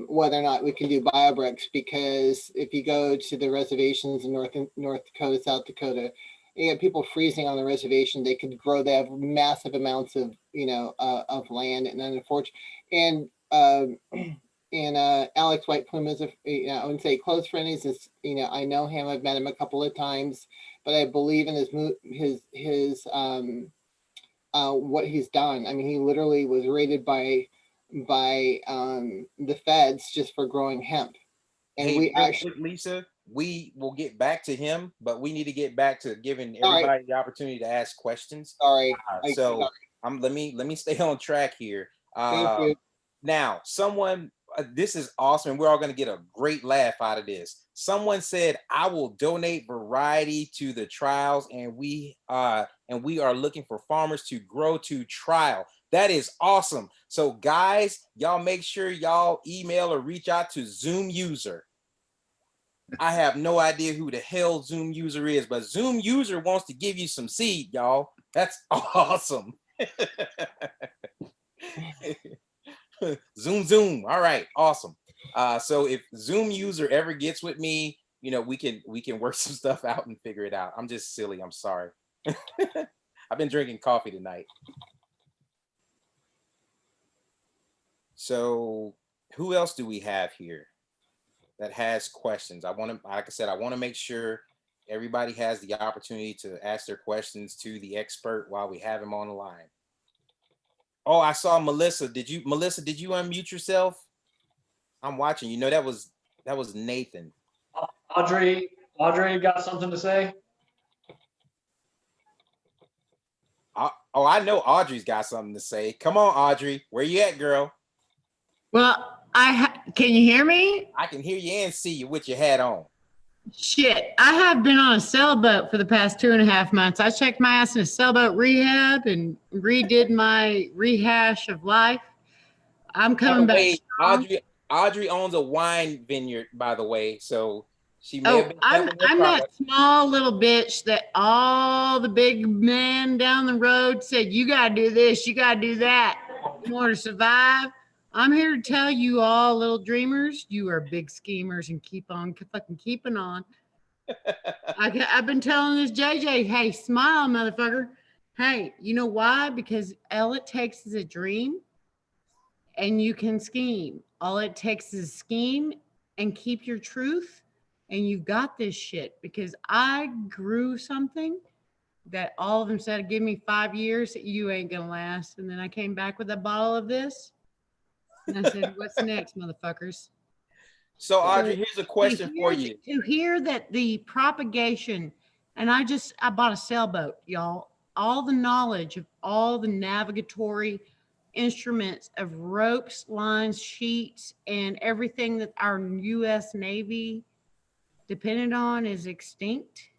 whether or not we can do biobricks, because if you go to the reservations in North Dakota, South Dakota, you have people freezing on the reservation. They have massive amounts of, you know, of land, and unfortunately, and Alex White Plume is I wouldn't say close friend. He's you know, I know him. I've met him a couple of times, but I believe in his what he's done. I mean, he literally was raided by the feds just for growing hemp. And hey, Lisa, we will get back to him, but we need to get back to giving everybody the opportunity to ask questions. Sorry. Let me stay on track here. Thank you. Now, someone this is awesome. We're all going to get a great laugh out of this. Someone said, I will donate variety to the trials, and we are looking for farmers to grow to trial. That is awesome. So guys, y'all make sure y'all email or reach out to Zoom User. I have no idea who the hell Zoom User is, but Zoom User wants to give you some seed, y'all. That's awesome. Zoom. All right, awesome. So if Zoom User ever gets with me, you know, we can work some stuff out and figure it out. I'm just silly. I'm sorry. I've been drinking coffee tonight. So who else do we have here that has questions? I want to, like I said, I want to make sure everybody has the opportunity to ask their questions to the expert while we have him on the line. Oh, I saw Melissa. Melissa, did you unmute yourself? I'm watching. You know, that was Nathan. Audrey got something to say? Oh, I know Audrey's got something to say. Come on, Audrey. Where you at, girl? Well, can you hear me? I can hear you and see you with your hat on. Shit, I have been on a sailboat for the past 2.5 months. I checked my ass in a sailboat rehab and redid my rehash of life. I'm coming back strong. Audrey owns a wine vineyard, by the way, so she may have been. I'm that small little bitch that all the big men down the road said, you gotta do this, you gotta do that in order to survive. I'm here to tell you all, little dreamers, you are big schemers and keep on fucking keeping on. I've been telling this JJ, hey, smile, motherfucker. Hey, you know why? Because all it takes is a dream and you can scheme. All it takes is a scheme and keep your truth, and you got this shit. Because I grew something that all of them said, give me 5 years, you ain't gonna last. And then I came back with a bottle of this. And I said, what's next, motherfuckers? So Audrey, here's a question for you. To hear that the propagation, and I bought a sailboat, y'all. All the knowledge of all the navigatory instruments of ropes, lines, sheets, and everything that our U.S. Navy depended on is extinct.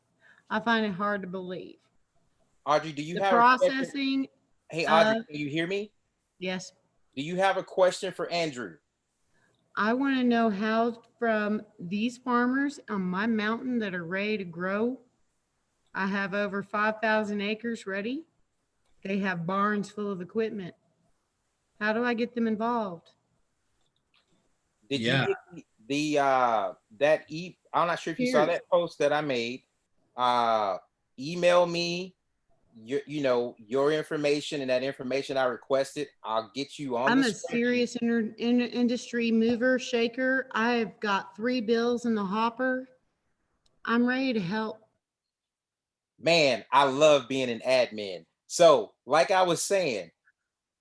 I find it hard to believe. Audrey, do you have processing? Hey, Audrey, can you hear me? Yes. Do you have a question for Andrew? I want to know how from these farmers on my mountain that are ready to grow. I have over 5,000 acres ready. They have barns full of equipment. How do I get them involved? Did you get the I'm not sure if you saw that post that I made. Email me your information, and that information I requested, I'll get you on. I'm a serious industry mover, shaker. I've got 3 bills in the hopper. I'm ready to help. Man, I love being an admin. So, like I was saying,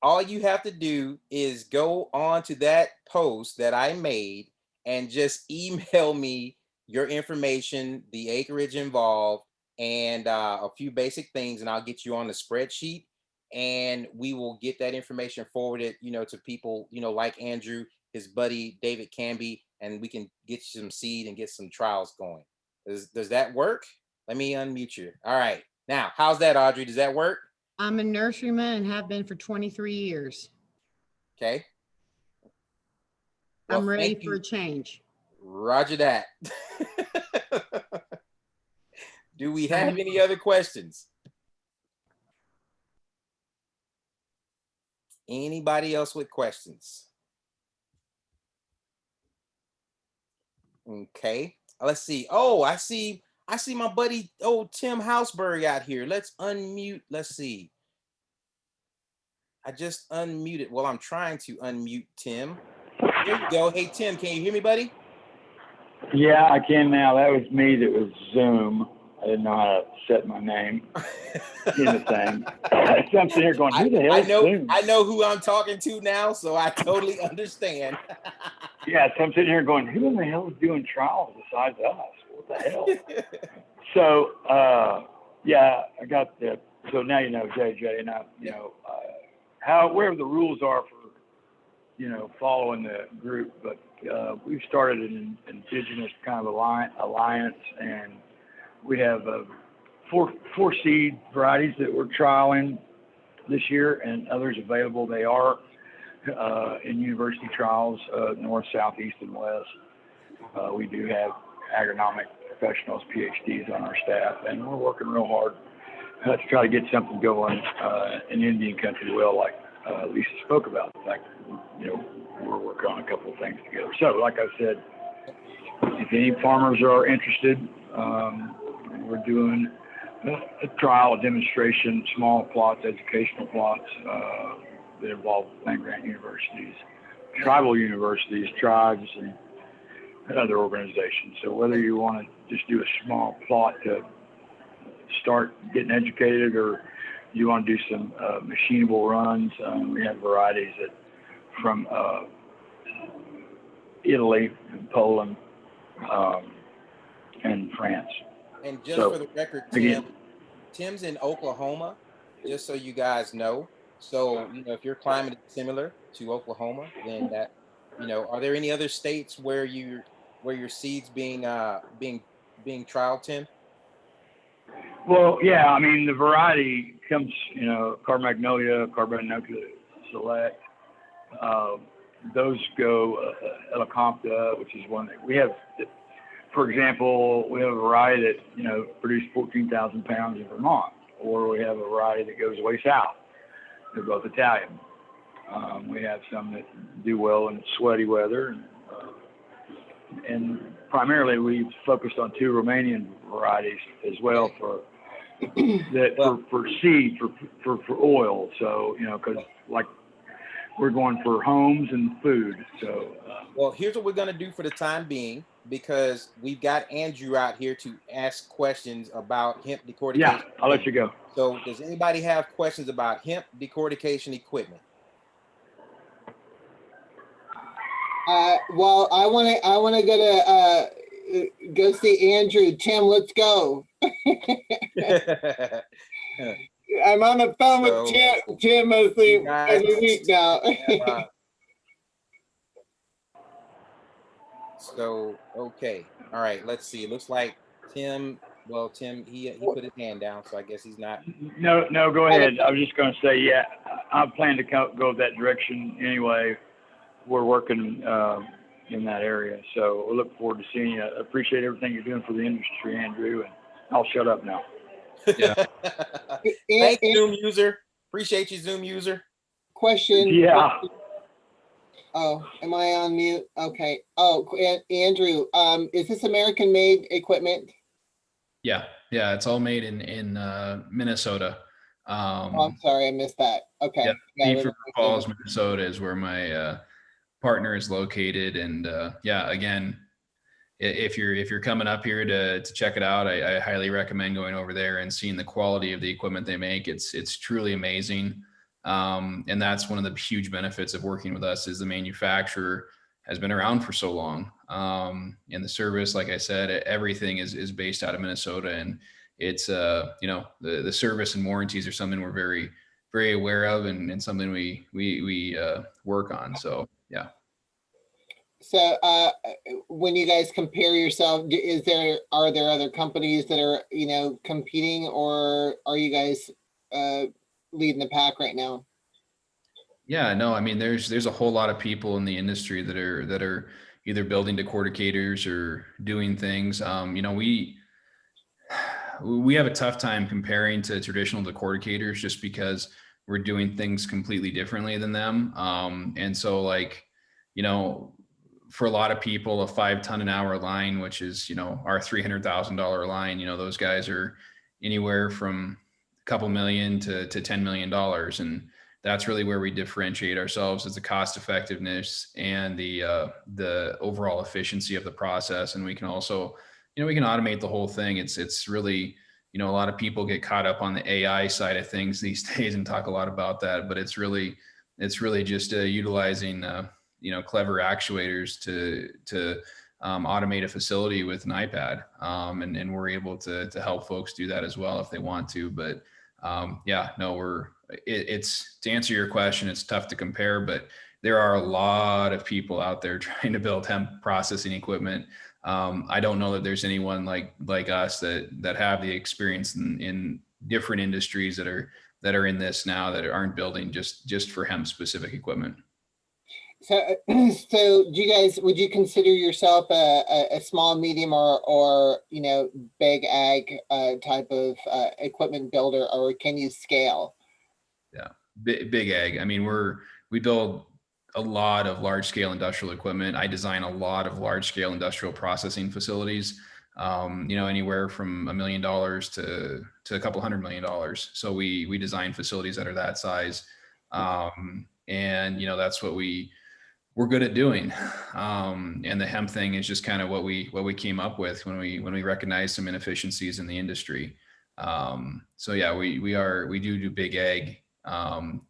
all you have to do is go on to that post that I made and just email me your information, the acreage involved, and a few basic things, and I'll get you on the spreadsheet, and we will get that information forwarded, to people, like Andrew, his buddy David Canby, and we can get you some seed and get some trials going. Does that work? Let me unmute you. All right. Now, how's that, Audrey? Does that work? I'm a nurseryman and have been for 23 years. Okay. Well, I'm ready for a change. Roger that. Do we have any other questions? Anybody else with questions? Okay. Let's see. Oh, I see my buddy, Tim Hausberg out here. Let's unmute. Let's see. I just unmuted. Well, I'm trying to unmute Tim. There you go. Hey, Tim, can you hear me, buddy? Yeah, I can now. That was me. That was Zoom. I didn't know how to set my name in the thing. So I'm sitting here going, who the hell is Zoom? I know who I'm talking to now, so I totally understand. Yeah, so I'm sitting here going, who in the hell is doing trials besides us? What the hell? So, yeah, I got the, so now you know, JJ, and where the rules are for following the group, but we've started an indigenous kind of alliance, and we have four seed varieties that we're trialing this year, and others available. They are in university trials, north, south, east, and west. We do have agronomic professionals, PhDs on our staff, and we're working real hard to try to get something going in Indian country well, like Lisa spoke about. In fact, we're working on a couple of things together. So, like I said, if any farmers are interested, we're doing a trial, a demonstration, small plots, educational plots that involve land-grant universities, tribal universities, tribes, and other organizations. So whether you want to just do a small plot to start getting educated, or you want to do some machinable runs, we have varieties from Italy, and Poland, and France. And just for the record, Tim's in Oklahoma, just so you guys know. So, if your climate is similar to Oklahoma, then that, are there any other states where your seeds being trialed, Tim? Well, yeah, I mean, the variety comes, Carbamagnolia, Carbamagnolia Select. Those go Elecompta, which is one that we have. For example, we have a variety that, produced 14,000 pounds in Vermont, or we have a variety that goes way south. They're both Italian. We have some that do well in sweaty weather, and primarily we've focused on 2 Romanian varieties as well for seed, for oil. So, because like we're going for homes and food. So, well, here's what we're going to do for the time being, because we've got Andrew out here to ask questions about hemp decortication. Yeah, I'll let you go. So does anybody have questions about hemp decortication equipment? Well, I want to go see Andrew. Tim, let's go. I'm on the phone with Tim mostly every week now. So, okay. All right, let's see. It looks like Tim, he put his hand down, so I guess he's not. No, go ahead. I was just going to say, yeah, I plan to go that direction anyway. We're working in that area, so we look forward to seeing you. I appreciate everything you're doing for the industry, Andrew, and I'll shut up now. Yeah. Thanks, Zoom user. Appreciate you, Zoom user. Question. Yeah. Oh, am I on mute? Okay. Oh, Andrew, is this American-made equipment? Yeah, it's all made in Minnesota. I'm sorry, I missed that. Okay. Beaver Falls, Minnesota is where my partner is located, and again, if you're coming up here to check it out, I highly recommend going over there and seeing the quality of the equipment they make. It's truly amazing. And that's one of the huge benefits of working with us, is the manufacturer has been around for so long. And the service, like I said, everything is based out of Minnesota, and it's, the service and warranties are something we're very, very aware of, and something we work on. So, yeah. So when you guys compare yourself, are there other companies that are, competing, or are you guys leading the pack right now? Yeah, no, I mean, there's a whole lot of people in the industry that are either building decorticators or doing things. We have a tough time comparing to traditional decorticators just because we're doing things completely differently than them. And so, for a lot of people, a 5 ton an hour line, which is, our $300,000 line, those guys are anywhere from a couple million to $10 million. And that's really where we differentiate ourselves, is the cost effectiveness and the overall efficiency of the process. And we can also, we can automate the whole thing. It's really, a lot of people get caught up on the AI side of things these days and talk a lot about that, but it's really just utilizing, clever actuators to automate a facility with an iPad. And we're able to help folks do that as well if they want to. But it's, to answer your question, it's tough to compare, but there are a lot of people out there trying to build hemp processing equipment. I don't know that there's anyone like us that have the experience in different industries that are in this now that aren't building just for hemp specific equipment. So, so do you guys, would you consider yourself a small, medium, or big ag type of equipment builder, or can you scale? Yeah, big ag. I mean, we build a lot of large scale industrial equipment. I design a lot of large scale industrial processing facilities. Anywhere from $1 million to a couple $100 million. So we design facilities that are that size, and that's what we're good at doing. And the hemp thing is just kind of what we came up with when we recognized some inefficiencies in the industry. So yeah, we do big ag, and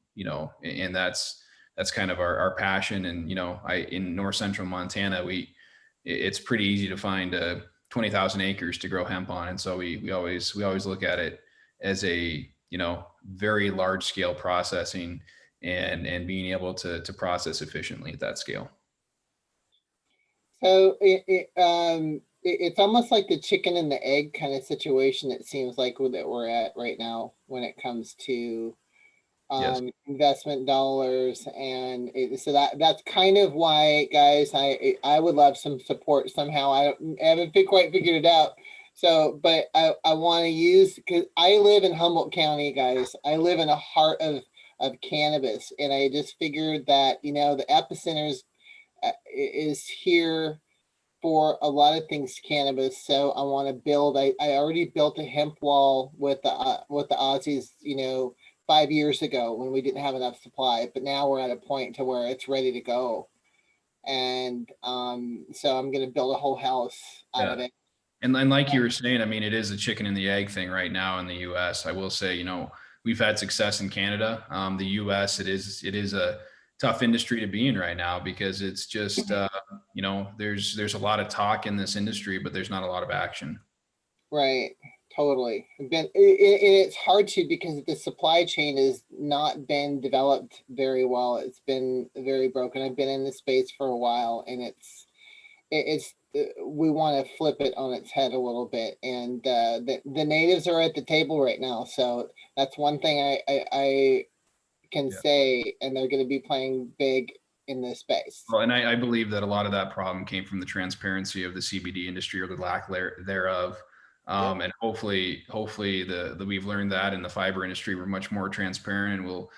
that's kind of our passion. And, in north central Montana, it's pretty easy to find 20,000 acres to grow hemp on. And so we always look at it as a, very large scale processing and being able to process efficiently at that scale. So it's almost like the chicken and the egg kind of situation. It seems like that we're at right now when it comes to Yes. investment dollars, and so that's kind of why, guys, I would love some support somehow. I haven't quite figured it out. So, but I want to use, because I live in Humboldt County, guys. I live in the heart of cannabis, and I just figured that the epicenter is here for a lot of things cannabis. So I want to build. I already built a hemp wall with the Aussies, 5 years ago when we didn't have enough supply, but now we're at a point to where it's ready to go. And so I'm going to build a whole house out of it. And like you were saying, I mean, it is a chicken and the egg thing right now in the US. I will say, we've had success in Canada. The US, it is a tough industry to be in right now because it's just, there's a lot of talk in this industry, but there's not a lot of action. Right. Totally. It's hard to, because the supply chain has not been developed very well. It's been very broken. I've been in this space for a while, and it's we want to flip it on its head a little bit. And the natives are at the table right now, so that's one thing I can say, and they're going to be playing big in this space. Well, and I believe that a lot of that problem came from the transparency of the CBD industry, or the lack thereof. And hopefully we've learned that in the fiber industry, we're much more transparent, and we'll,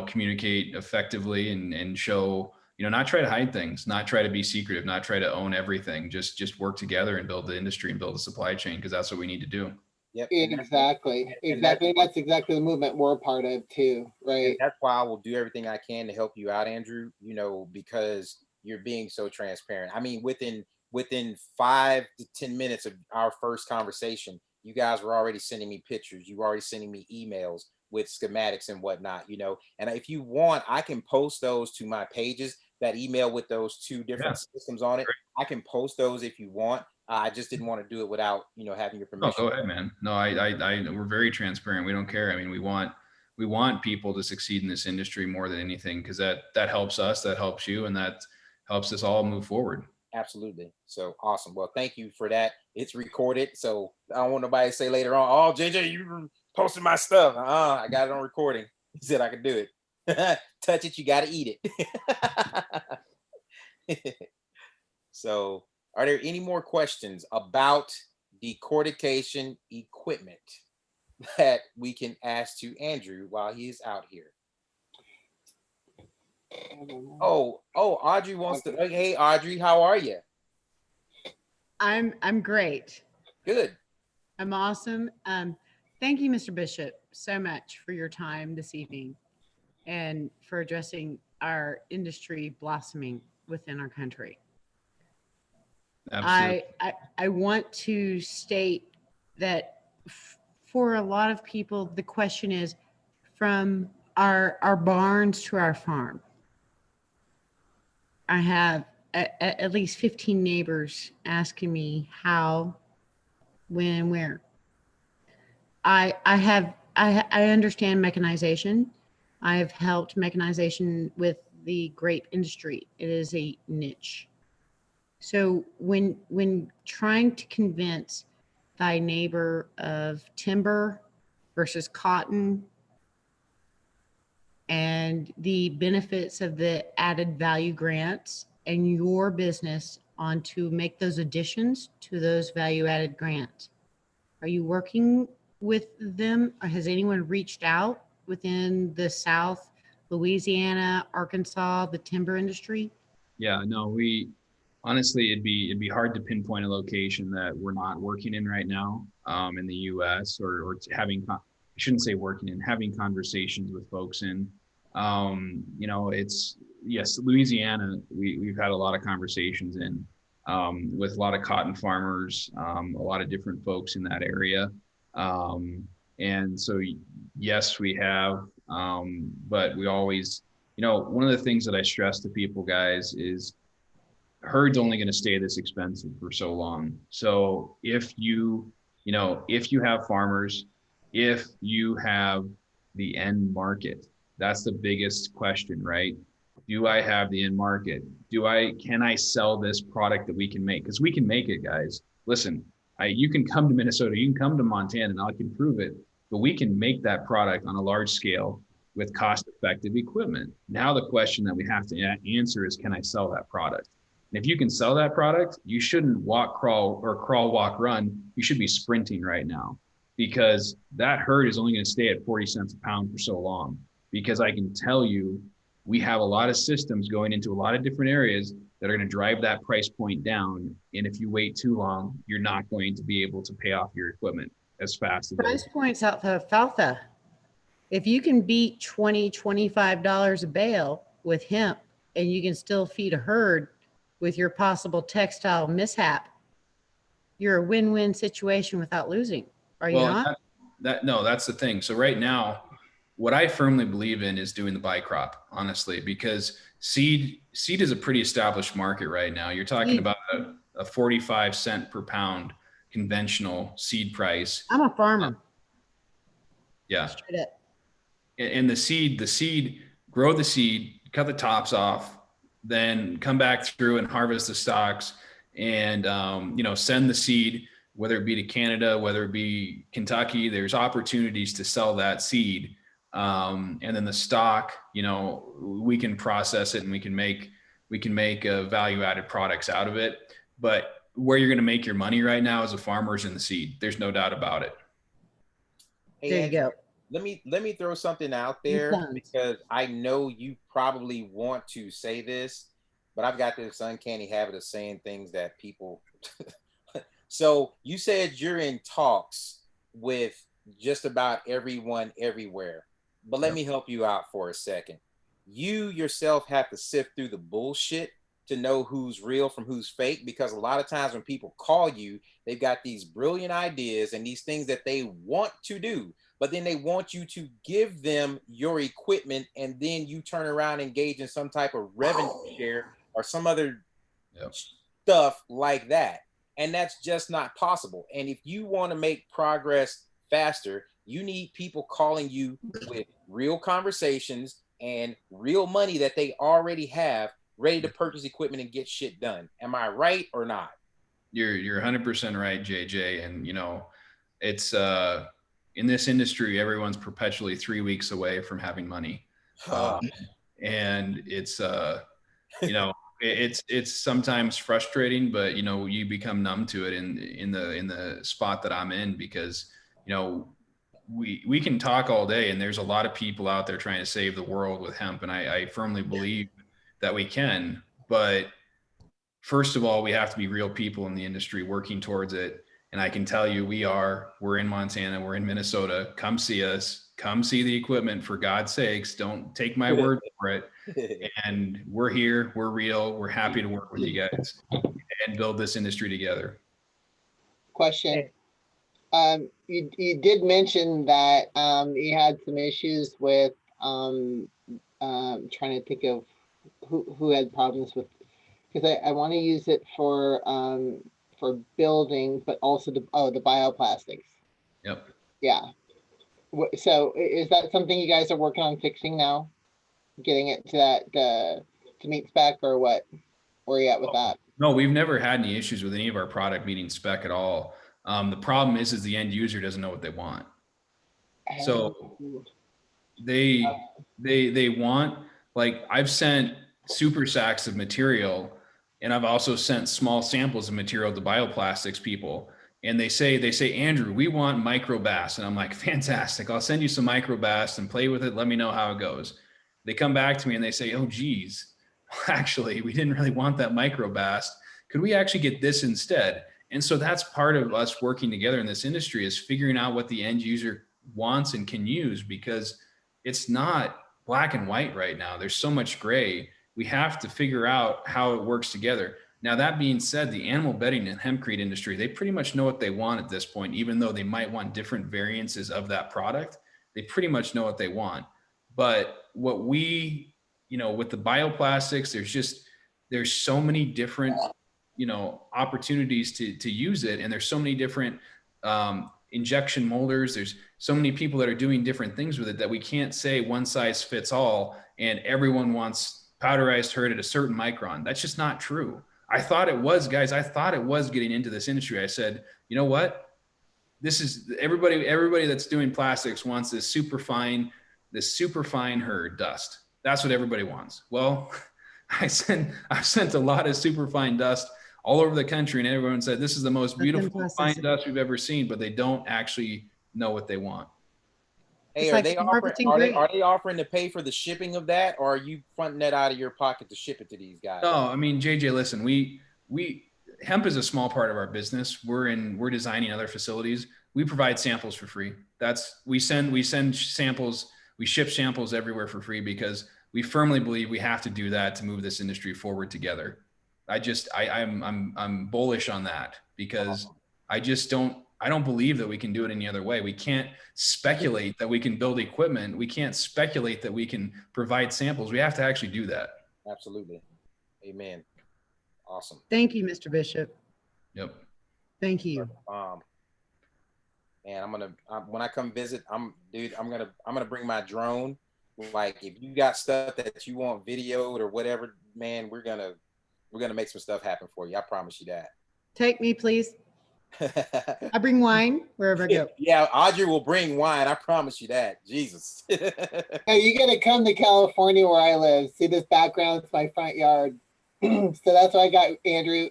communicate effectively and show, not try to hide things, not try to be secretive, not try to own everything, just work together and build the industry and build a supply chain, because that's what we need to do. Yep. Exactly. That's exactly the movement we're a part of too, right? And that's why I will do everything I can to help you out, Andrew, because you're being so transparent. I mean, within 5 to 10 minutes of our first conversation, you guys were already sending me pictures. You were already sending me emails with schematics and whatnot, and if you want, I can post those to my pages, that email with those 2 different systems on it. Great. I can post those if you want. I just didn't want to do it without, having your permission. Oh, go ahead, man. No, we're very transparent. We don't care. I mean, we want people to succeed in this industry more than anything, because that helps us, that helps you, and that helps us all move forward. Absolutely. So awesome. Well, thank you for that. It's recorded, so I don't want nobody to say later on, "Oh, JJ, you posted my stuff." I got it on recording. He said I could do it. Touch it, you got to eat it. So, are there any more questions about decortication equipment that we can ask to Andrew while he is out here? Oh, Audrey wants to. Hey, Audrey, how are you? I'm great. Good. I'm awesome. Thank you, Mr. Bishop, so much for your time this evening and for addressing our industry blossoming within our country. Absolutely. I want to state that for a lot of people, the question is from our barns to our farm. I have at least 15 neighbors asking me how, when, where. I understand mechanization. I have helped mechanization with the grape industry. It is a niche. So when trying to convince thy neighbor of timber versus cotton and the benefits of the added value grants and your business on to make those additions to those value added grants, are you working with them, or has anyone reached out within the South, Louisiana, Arkansas, the timber industry? Yeah, no, we honestly, it'd be hard to pinpoint a location that we're not working in right now, in the U.S. or I shouldn't say working in, having conversations with folks in. It's yes, Louisiana. We've had a lot of conversations in, with a lot of cotton farmers, a lot of different folks in that area, and so yes, we have, but we always, one of the things that I stress to people, guys, is herd's only going to stay this expensive for so long. So if you have farmers, if you have the end market, that's the biggest question, right? Do I have the end market? Can I sell this product that we can make? Because we can make it, guys. Listen, you can come to Minnesota, you can come to Montana, and I can prove it, but we can make that product on a large scale with cost-effective equipment. Now the question that we have to answer is, can I sell that product? And if you can sell that product, you shouldn't crawl, walk, run. You should be sprinting right now, because that herd is only going to stay at 40 cents a pound for so long. Because I can tell you, we have a lot of systems going into a lot of different areas that are going to drive that price point down. And if you wait too long, you're not going to be able to pay off your equipment as fast as Price points out for alfalfa. If you can beat $25 a bale with hemp, and you can still feed a herd with your possible textile mishap, you're a win-win situation without losing. Are you not? No, that's the thing. So right now, what I firmly believe in is doing the buy crop, honestly, because seed is a pretty established market right now. You're talking about a 45 cent per pound conventional seed price. I'm a farmer. Yeah. Straight up. And the seed, grow the seed, cut the tops off, then come back through and harvest the stalks, and send the seed, whether it be to Canada, whether it be Kentucky. There's opportunities to sell that seed, and then the stock, we can process it and we can make value added products out of it. But where you're going to make your money right now as a farmer is in the seed. There's no doubt about it. Hey, there you go. Let me throw something out there, because I know you probably want to say this, but I've got this uncanny habit of saying things that people. So you said you're in talks with just about everyone everywhere, but let me help you out for a second. You yourself have to sift through the bullshit to know who's real from who's fake, because a lot of times when people call you, they've got these brilliant ideas and these things that they want to do, but then they want you to give them your equipment, and then you turn around and engage in some type of revenue share or some other stuff like that. And that's just not possible. And if you want to make progress faster, you need people calling you with real conversations and real money that they already have, ready to purchase equipment and get shit done. Am I right or not? You're 100% right, JJ. And it's in this industry, everyone's perpetually 3 weeks away from having money, and it's it's sometimes frustrating, but you become numb to it in the spot that I'm in, because we can talk all day, and there's a lot of people out there trying to save the world with hemp, and I firmly believe that we can. But first of all, we have to be real people in the industry working towards it. And I can tell you, we're in Montana, we're in Minnesota. Come see us, come see the equipment, for God's sakes. Don't take my word for it. And we're here, we're real, we're happy to work with you guys and build this industry together. Question. You did mention that you had some issues with trying to think of who had problems with, because I want to use it for building, but also the bioplastics. Yep. Yeah. So is that something you guys are working on fixing now? getting it to that to meet spec, or what? Where are you at with that? No, we've never had any issues with any of our product meeting spec at all. The problem is the end user doesn't know what they want. So they want, like, I've sent super sacks of material, and I've also sent small samples of material to bioplastics people. And they say, Andrew, we want microbass. And I'm like, fantastic. I'll send you some microbass and play with it. Let me know how it goes. They come back to me and they say, oh, geez, actually, we didn't really want that microbass. Could we actually get this instead? And so that's part of us working together in this industry, is figuring out what the end user wants and can use, because it's not black and white right now. There's so much gray. We have to figure out how it works together. Now, that being said, the animal bedding and hempcrete industry, they pretty much know what they want at this point, even though they might want different variances of that product. They pretty much know what they want. But what we, with the bioplastics, there's so many different, opportunities to use it. And there's so many different injection molders. There's so many people that are doing different things with it that we can't say one size fits all and everyone wants powderized herd at a certain micron. That's just not true. I thought it was, guys. I thought it was getting into this industry. I said, you know what? This is everybody that's doing plastics wants this super fine herd dust. That's what everybody wants. Well, I've sent a lot of super fine dust all over the country, and everyone said this is the most beautiful fine dust we've ever seen, but they don't actually know what they want. Hey, are they offering to pay for the shipping of that, or are you fronting that out of your pocket to ship it to these guys? No, I mean, JJ, listen, we hemp is a small part of our business. We're designing other facilities. We provide samples for free. We send samples, we ship samples everywhere for free, because we firmly believe we have to do that to move this industry forward together. I'm bullish on that, because I don't believe that we can do it any other way. We can't speculate that we can build equipment. We can't speculate that we can provide samples. We have to actually do that. Absolutely. Amen. Awesome. Thank you, Mr. Bishop. Yep. Thank you. Man, when I come visit, I'm gonna bring my drone. Like, if you got stuff that you want videoed or whatever, man, we're gonna make some stuff happen for you. I promise you that. Take me, please. I bring wine wherever I go. Yeah, Audrey will bring wine. I promise you that. Jesus. Hey, you gotta come to California where I live. See this background? It's my front yard. So that's what I got, Andrew.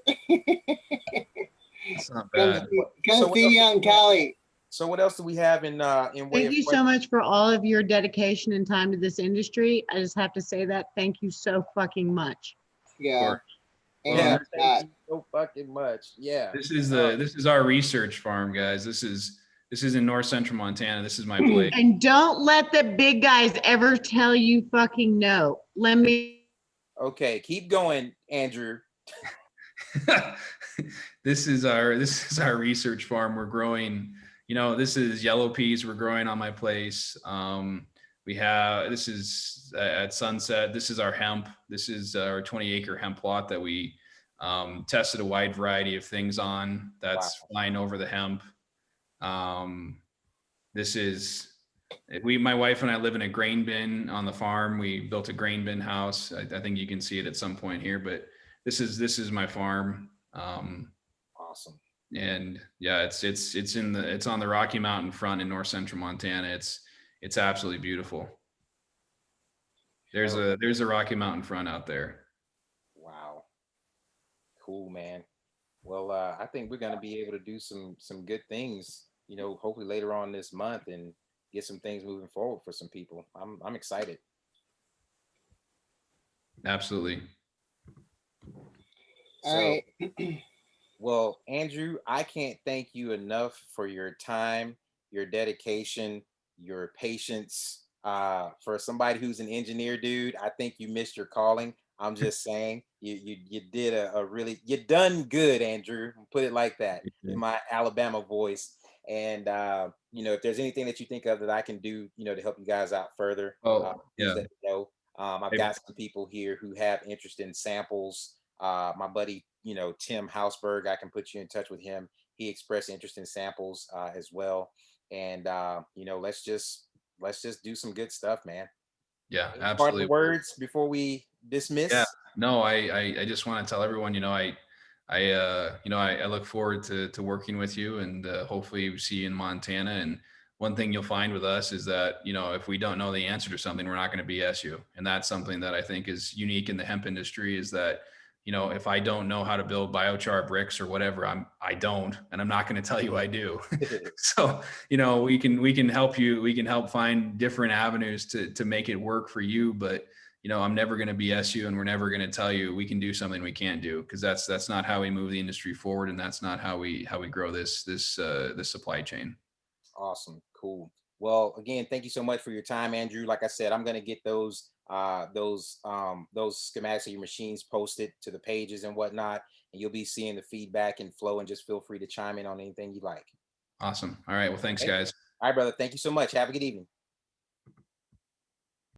It's not bad. Come see me out in Cali. So what else do we have in way Thank you so much for all of your dedication and time to this industry. I just have to say that. Thank you so fucking much. Yeah. Yeah, thank you so fucking much. Yeah. This is our research farm, guys. This is in North Central Montana. This is my place. And don't let the big guys ever tell you fucking no. Let me. Okay, keep going, Andrew. This is our research farm. We're growing, this is yellow peas we're growing on my place. This is at Sunset. This is our hemp. This is our 20-acre hemp plot that we tested a wide variety of things on. That's flying over the hemp. My wife and I live in a grain bin on the farm. We built a grain bin house. I think you can see it at some point here, but this is my farm. Awesome. And yeah, it's on the Rocky Mountain front in North Central Montana. It's absolutely beautiful. There's a Rocky Mountain front out there. Wow. Cool, man. Well, I think we're gonna be able to do some good things, hopefully later on this month, and get some things moving forward for some people. I'm excited. Absolutely. All right. Well, Andrew, I can't thank you enough for your time, your dedication, your patience. For somebody who's an engineer, dude, I think you missed your calling. I'm just saying, you did you done good, Andrew. Put it like that in my Alabama voice. And if there's anything that you think of that I can do, to help you guys out further, yeah. let me know. I've got some people here who have interest in samples. My buddy, Tim Hausberg, I can put you in touch with him. He expressed interest in samples as well. And let's just do some good stuff, man. Yeah, Any parting absolutely. words before we dismiss? Yeah, no, I just want to tell everyone, I look forward to working with you, and hopefully we see you in Montana. And one thing you'll find with us is that, if we don't know the answer to something, we're not going to BS you. And that's something that I think is unique in the hemp industry, is that, if I don't know how to build biochar bricks or whatever, I don't, and I'm not going to tell you I do. So, we can help you. We can help find different avenues to make it work for you. But, I'm never going to BS you, and we're never going to tell you we can do something we can't do, because that's not how we move the industry forward, and that's not how we grow this supply chain. Awesome. Cool. Well, again, thank you so much for your time, Andrew. Like I said, I'm going to get those schematics of your machines posted to the pages and whatnot, and you'll be seeing the feedback and flow, and just feel free to chime in on anything you like. Awesome. All right. Well, thanks, Okay. guys. All right, brother. Thank you so much. Have a good evening.